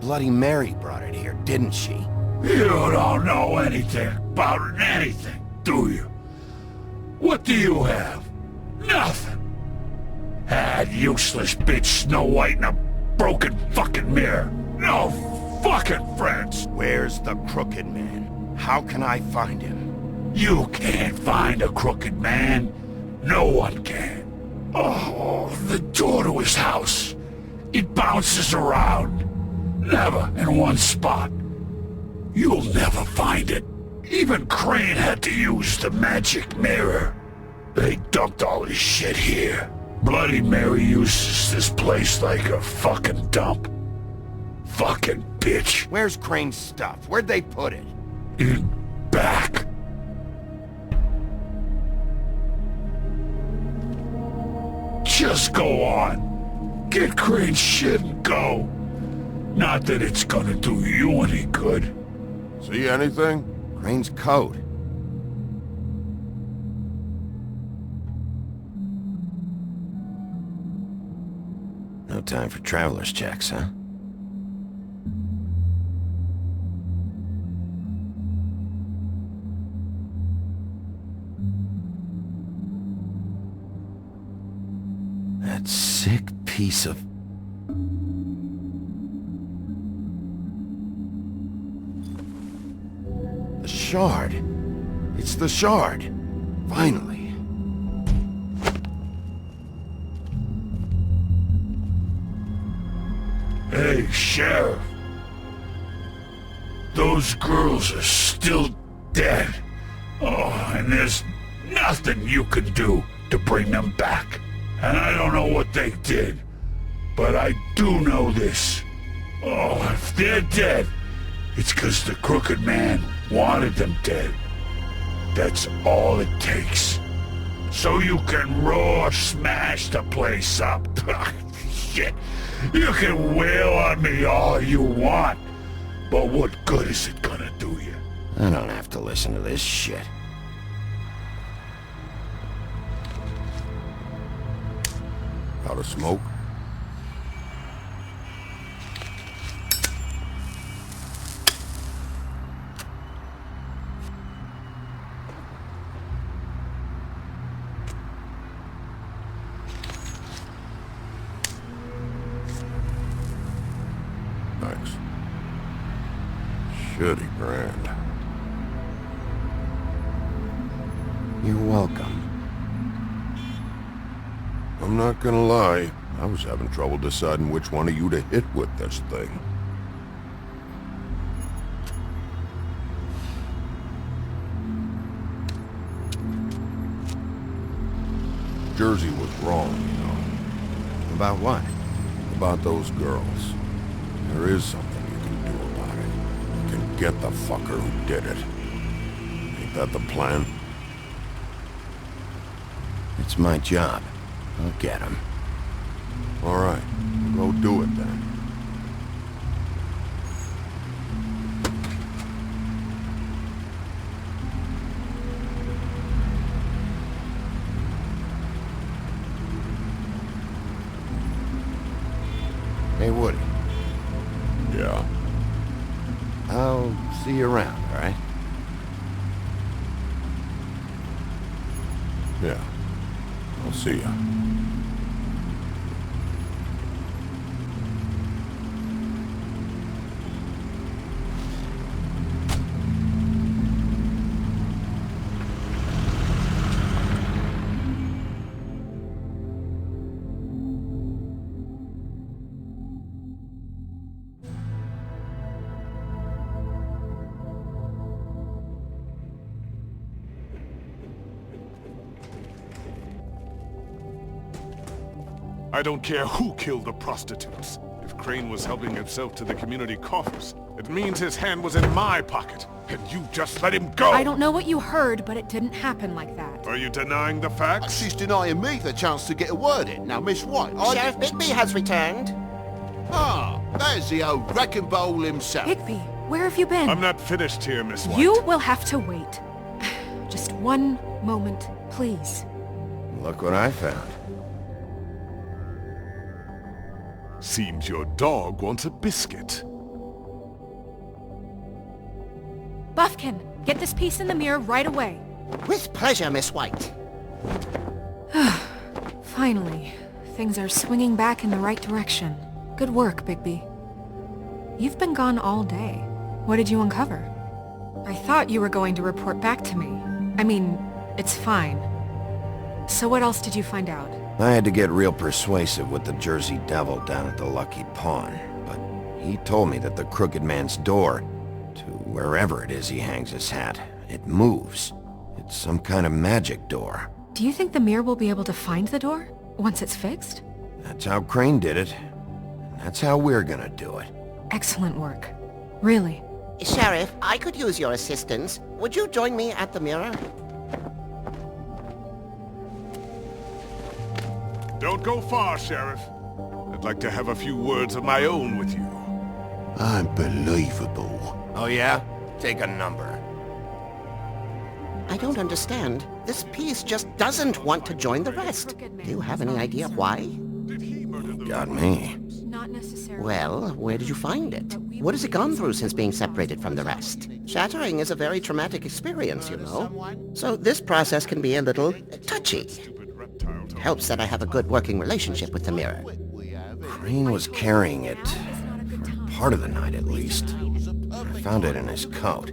Bloody Mary brought it here, didn't she? You don't know anything about anything, do you? What do you have? Nothing. Had useless bitch Snow White and a broken fucking mirror. No fucking friends. Where's the Crooked Man? How can I find him? You can't find a crooked man. No one can. Oh, the door to his house. It bounces around. Never in one spot. You'll never find it. Even Crane had to use the magic mirror. They dumped all his shit here. Bloody Mary uses this place like a fucking dump. Fucking bitch. Where's Crane's stuff? Where'd they put it? In back. Just go on. Get Crane's shit and go. Not that it's gonna do you any good. See anything? Crane's coat. No time for traveler's checks, huh? That sick piece of... The shard. It's the shard. Finally. Hey, Sheriff. Those girls are still dead. Oh, and there's nothing you can do to bring them back. And I don't know what they did, but I do know this. Oh, if they're dead, it's 'cause the Crooked Man wanted them dead. That's all it takes. So you can roar smash the place up. Shit. You can wail on me all you want, but what good is it gonna do you? I don't have to listen to this shit. Out of smoke? Thanks. Shitty brand. You're welcome. I'm not gonna lie, I was having trouble deciding which one of you to hit with this thing. Jersey was wrong, you know. About what? About those girls. There is something you can do about it. You can get the fucker who did it. Ain't that the plan? It's my job. I'll get him. All right, go do it then. Hey, Woody. Yeah? I'll see you around, all right? Yeah. I'll see ya. I don't care who killed the prostitutes. If Crane was helping himself to the community coffers, it means his hand was in my pocket, and you just let him go! I don't know what you heard, but it didn't happen like that. Are you denying the facts? She's denying me the chance to get a word in. Now, Miss White, Sheriff Bigby has returned. Ah, There's the old wrecking ball himself. Higby, where have you been? I'm not finished here, Miss White. You will have to wait. Just one moment, please. Look what I found. Seems your dog wants a biscuit. Buffkin, get this piece in the mirror right away. With pleasure, Miss White. Finally, things are swinging back in the right direction. Good work, Bigby. You've been gone all day. What did you uncover? I thought you were going to report back to me. I mean, it's fine. So what else did you find out? I had to get real persuasive with the Jersey Devil down at the Lucky Pawn, but he told me that the Crooked Man's door, to wherever it is he hangs his hat, it moves. It's some kind of magic door. Do you think the mirror will be able to find the door once it's fixed? That's how Crane did it, and that's how we're gonna do it. Excellent work. Really. Sheriff, I could use your assistance. Would you join me at the mirror? Don't go far, Sheriff. I'd like to have a few words of my own with you. Unbelievable. Oh yeah? Take a number. I don't understand. This piece just doesn't want to join the rest. Do you have any idea why? Got me. Not necessarily. Well, where did you find it? What has it gone through since being separated from the rest? Shattering is a very traumatic experience, you know. So this process can be a little touchy. It helps that I have a good working relationship with the mirror. Crane was carrying it, for part of the night at least. I found it in his coat.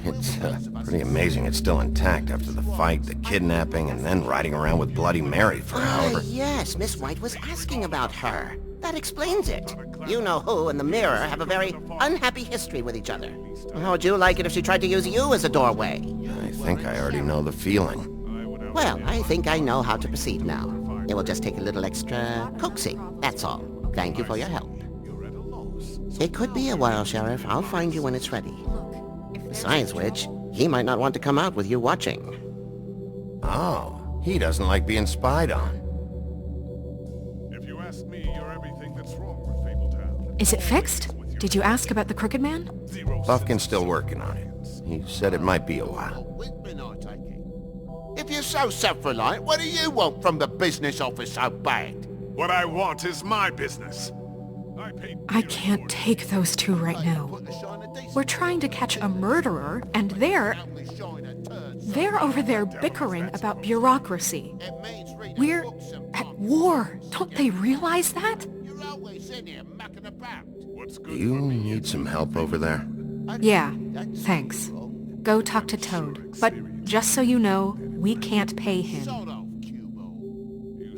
It's pretty amazing it's still intact after the fight, the kidnapping, and then riding around with Bloody Mary for however... Yes, Miss White was asking about her. That explains it. You know who and the mirror have a very unhappy history with each other. How would you like it if she tried to use you as a doorway? I think I already know the feeling. Well, I think I know how to proceed now. It will just take a little extra coaxing, that's all. Thank you for your help. It could be a while, Sheriff. I'll find you when it's ready. Besides which, he might not want to come out with you watching. Oh, he doesn't like being spied on. If you ask me, you're everything that's wrong with Fabletown. Is it fixed? Did you ask about the Crooked Man? Buffkin's still working on it. He said it might be a while. If you're so self-reliant, what do you want from the business office so bad? What I want is my business. I can't take those two right now. We're trying to catch a murderer, and they're over there bickering about bureaucracy. We're at war. Don't they realize that? Do you need some help over there? Yeah, thanks. Go talk to Toad. But just so you know, we can't pay him.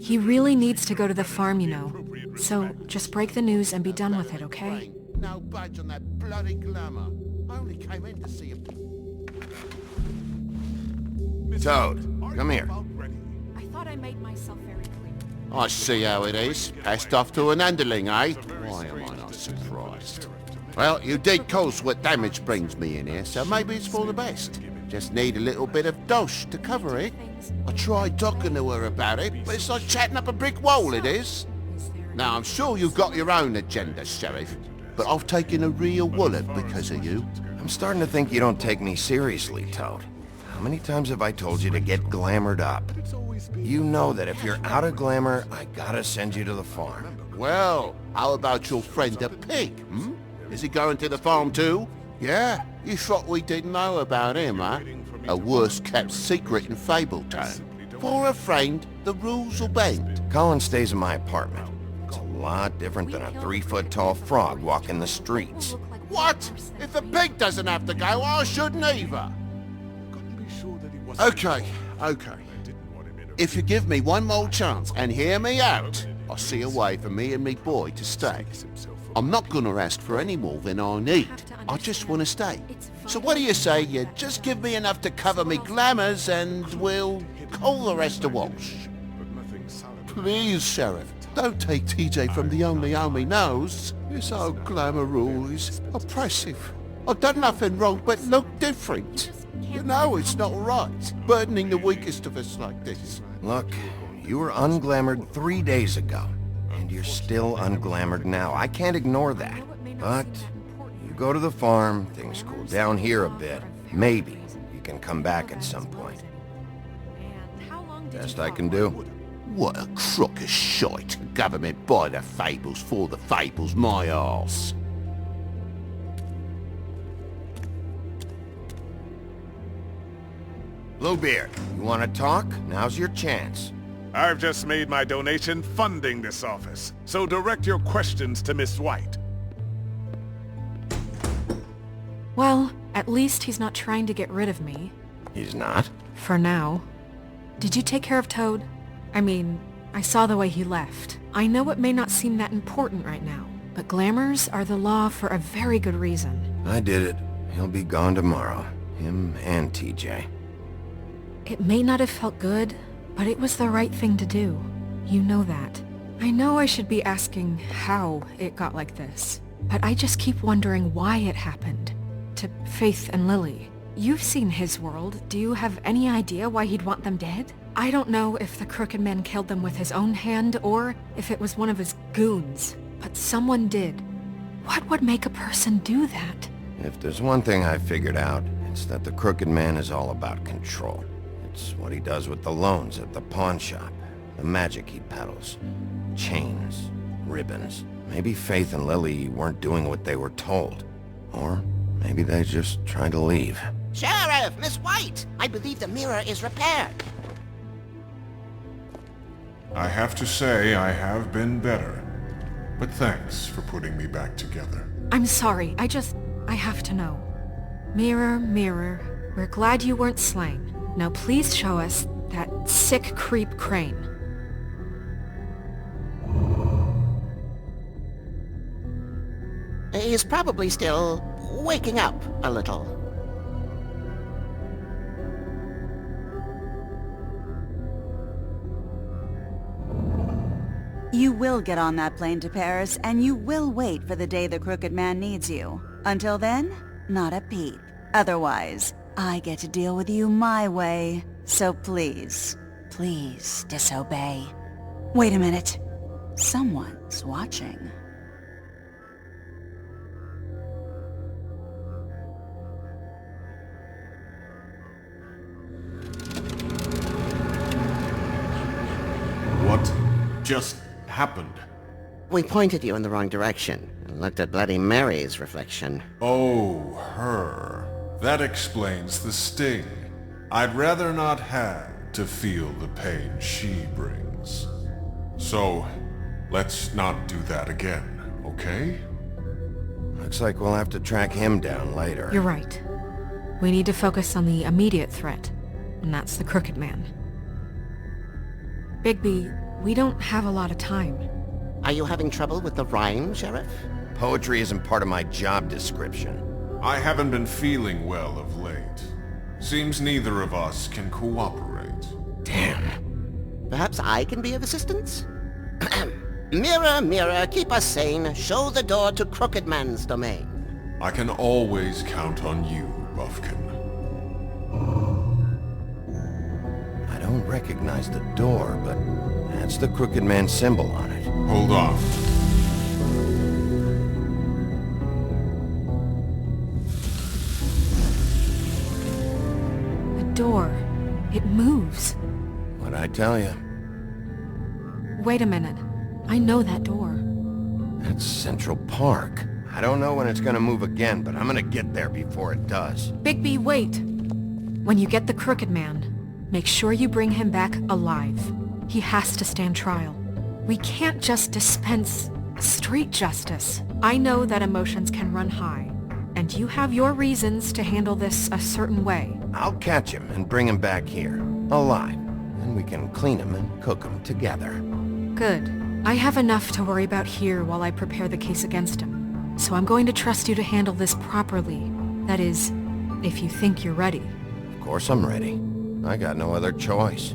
He really needs to go to the farm, you know. So just break the news and be done with it, okay? No budge on that bloody glamour. I only came in to see him. Toad, come here. I thought I made myself very clear. I see how it is. Passed off to an underling, eh? Why am I not surprised? Well, you did cause what damage brings me in here, so maybe it's for the best. Just need a little bit of dosh to cover it. I tried talking to her about it, but it's like chatting up a brick wall, it is. Now, I'm sure you've got your own agenda, Sheriff, but I've taken a real wallop because of you. I'm starting to think you don't take me seriously, Toad. How many times have I told you to get glamored up? You know that if you're out of glamour, I gotta send you to the farm. Well, how about your friend the pig, hmm? Is he going to the farm too? Yeah? You thought we didn't know about him, huh? A worst-kept secret in Fabletown. For a friend, the rules will bend. Colin stays in my apartment. It's a lot different than a 3-foot-tall frog walking the streets. What? If the pig doesn't have to go, I shouldn't either. Okay. If you give me one more chance and hear me out, I'll see a way for me and me boy to stay. I'm not gonna ask for any more than I need. I just want to stay. So what do you say you just give me enough to cover me glamours and we'll call the rest a wash? Please, Sheriff, don't take TJ from the only home he knows. This old glamour rule is oppressive. I've done nothing wrong but look different. You know it's not right, burdening the weakest of us like this. Look, you were unglamored 3 days ago, and you're still unglamoured now. I can't ignore that. But you go to the farm, things cool down here a bit. Maybe you can come back at some point. Best I can do. What a crock of shite. Government by the fables, for the fables, my arse. Bluebeard, you want to talk? Now's your chance. I've just made my donation funding this office, so direct your questions to Miss White. Well, at least he's not trying to get rid of me. He's not? For now. Did you take care of Toad? I mean, I saw the way he left. I know it may not seem that important right now, but glamours are the law for a very good reason. I did it. He'll be gone tomorrow. Him and TJ. It may not have felt good, but it was the right thing to do. You know that. I know I should be asking how it got like this, but I just keep wondering why it happened. To Faith and Lily. You've seen his world. Do you have any idea why he'd want them dead? I don't know if the Crooked Man killed them with his own hand or if it was one of his goons, but someone did. What would make a person do that? If there's one thing I figured out, it's that the Crooked Man is all about control. It's what he does with the loans at the pawn shop, the magic he peddles, chains, ribbons. Maybe Faith and Lily weren't doing what they were told. Or maybe they just tried to leave. Sheriff, Miss White! I believe the mirror is repaired. I have to say I have been better. But thanks for putting me back together. I'm sorry, I have to know. Mirror, mirror, we're glad you weren't slain. Now please show us that sick creep Crane. He's probably still waking up a little. You will get on that plane to Paris, and you will wait for the day the Crooked Man needs you. Until then, not a peep. Otherwise, I get to deal with you my way. So please, please disobey. Wait a minute. Someone's watching. What just happened? We pointed you in the wrong direction and looked at Bloody Mary's reflection. Oh, her. That explains the sting. I'd rather not have to feel the pain she brings. So, let's not do that again, okay? Looks like we'll have to track him down later. You're right. We need to focus on the immediate threat, and that's the Crooked Man. Bigby, we don't have a lot of time. Are you having trouble with the rhyme, Sheriff? Poetry isn't part of my job description. I haven't been feeling well of late. Seems neither of us can cooperate. Damn. Perhaps I can be of assistance? Mirror, mirror, keep us sane. Show the door to Crooked Man's domain. I can always count on you, Buffkin. I don't recognize the door, but that's the Crooked Man symbol on it. Hold on. Door. It moves. What'd I tell you? Wait a minute. I know that door. That's Central Park. I don't know when it's gonna move again, but I'm gonna get there before it does. Bigby, wait! When you get the Crooked Man, make sure you bring him back alive. He has to stand trial. We can't just dispense street justice. I know that emotions can run high, and you have your reasons to handle this a certain way. I'll catch him and bring him back here, alive. And we can clean him and cook him together. Good. I have enough to worry about here while I prepare the case against him. So I'm going to trust you to handle this properly. That is, if you think you're ready. Of course I'm ready. I got no other choice.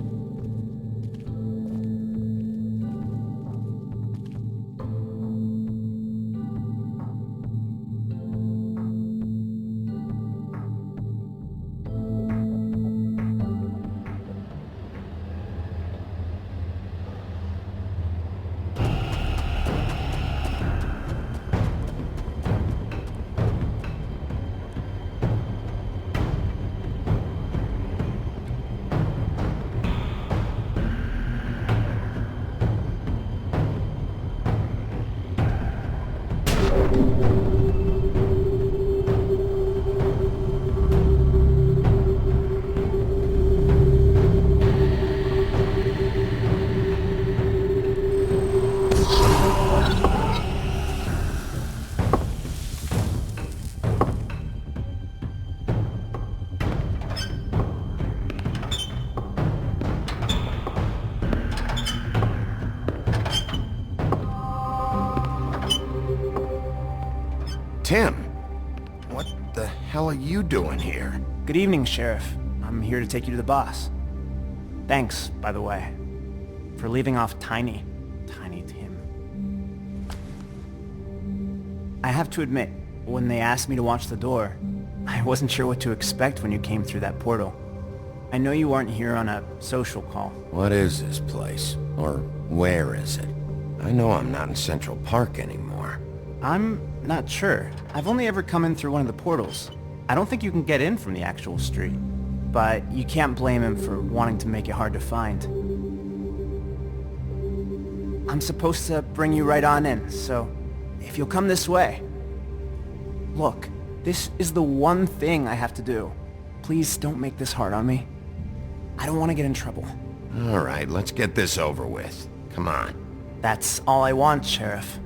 Tim! What the hell are you doing here? Good evening, Sheriff. I'm here to take you to the boss. Thanks, by the way, for leaving off Tiny Tim. I have to admit, when they asked me to watch the door, I wasn't sure what to expect when you came through that portal. I know you aren't here on a social call. What is this place? Or where is it? I know I'm not in Central Park anymore. I'm not sure. I've only ever come in through one of the portals. I don't think you can get in from the actual street. But you can't blame him for wanting to make it hard to find. I'm supposed to bring you right on in, so if you'll come this way. Look, this is the one thing I have to do. Please don't make this hard on me. I don't want to get in trouble. All right, let's get this over with. Come on. That's all I want, Sheriff.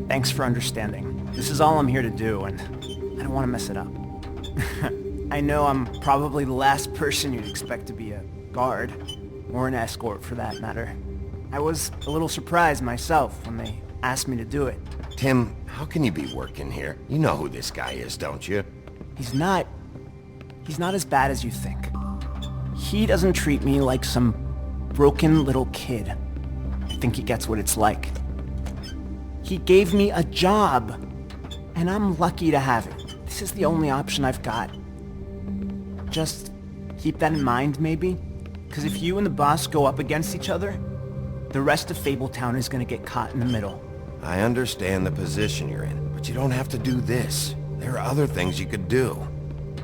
Thanks for understanding. This is all I'm here to do, and I don't want to mess it up. I know I'm probably the last person you'd expect to be a guard, or an escort for that matter. I was a little surprised myself when they asked me to do it. Tim, how can you be working here? You know who this guy is, don't you? He's not as bad as you think. He doesn't treat me like some broken little kid. I think he gets what it's like. He gave me a job, and I'm lucky to have it. This is the only option I've got. Just keep that in mind, maybe? Because if you and the boss go up against each other, the rest of Fabletown is going to get caught in the middle. I understand the position you're in, but you don't have to do this. There are other things you could do.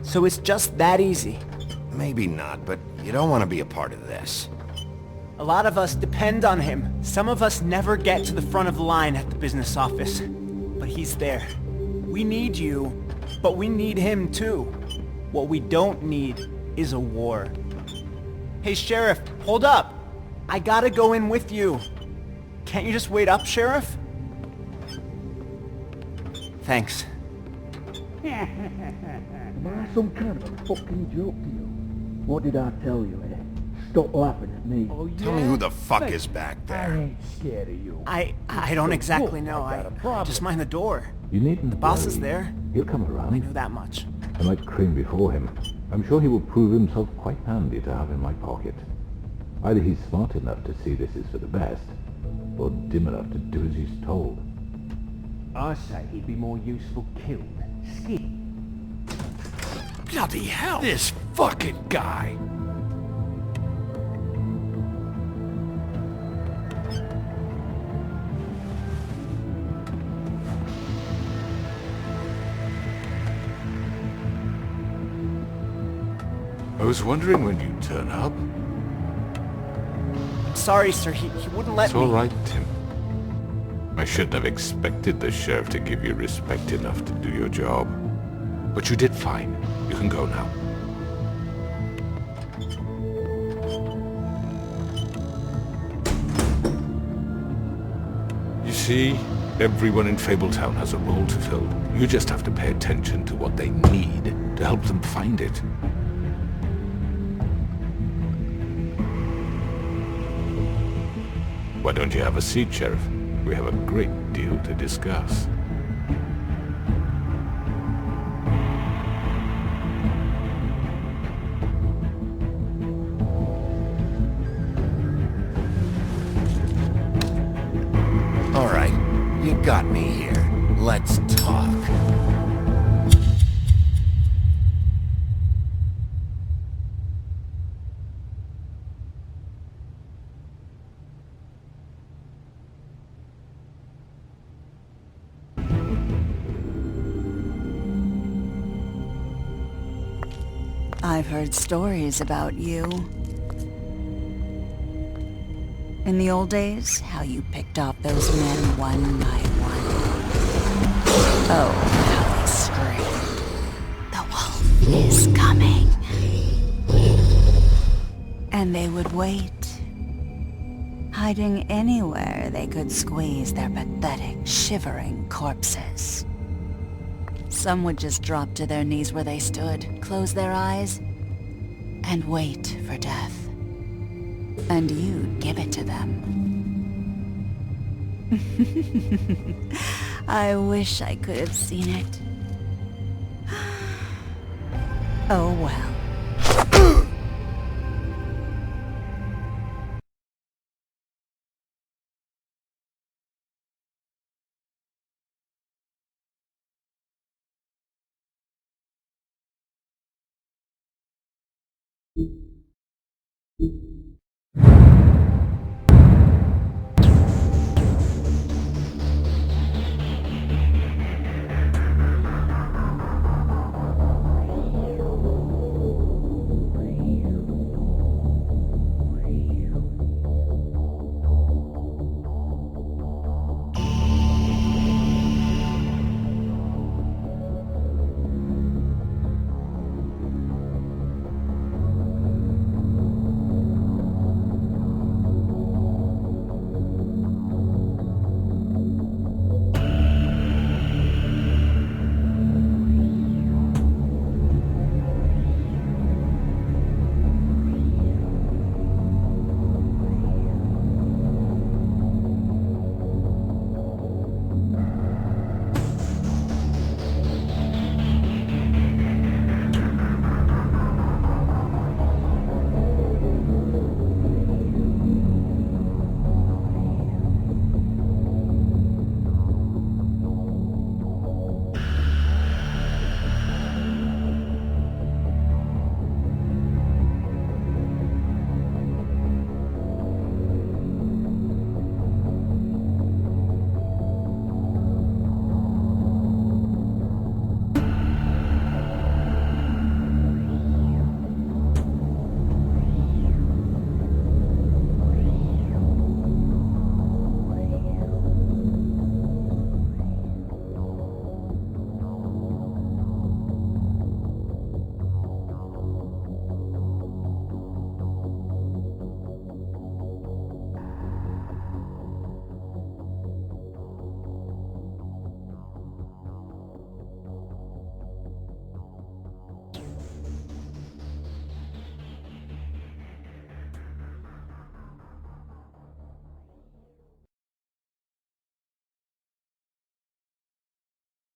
So it's just that easy? Maybe not, but you don't want to be a part of this. A lot of us depend on him. Some of us never get to the front of the line at the business office. But he's there. We need you, but we need him too. What we don't need is a war. Hey, Sheriff, hold up! I gotta go in with you. Can't you just wait up, Sheriff? Thanks. Am I some kind of a fucking joke to you? What did I tell you, eh? Stop laughing at me. Oh, yeah? Tell me who the fuck is back there. I ain't scared of you. I don't exactly know. I just mind the door. You needn't The boss is worry. there. He'll come around. I know that much. I like Crane before him. I'm sure he will prove himself quite handy to have in my pocket. Either he's smart enough to see this is for the best, or dim enough to do as he's told. I say he'd be more useful killed than skinned. Bloody hell! This fucking guy! I was wondering when you'd turn up. Sorry, sir. He wouldn't let It's me. all right, Tim. I shouldn't have expected the sheriff to give you respect enough to do your job. But you did fine. You can go now. You see, everyone in Fabletown has a role to fill. You just have to pay attention to what they need to help them find it. Why don't you have a seat, Sheriff? We have a great deal to discuss. All right, you got me here. Let's talk. I've heard stories about you. In the old days, how you picked off those men one by one. Oh, how they screamed. The wolf is coming. And they would wait, hiding anywhere they could squeeze their pathetic, shivering corpses. Some would just drop to their knees where they stood, close their eyes, and wait for death. And you'd give it to them. I wish I could have seen it. Oh well.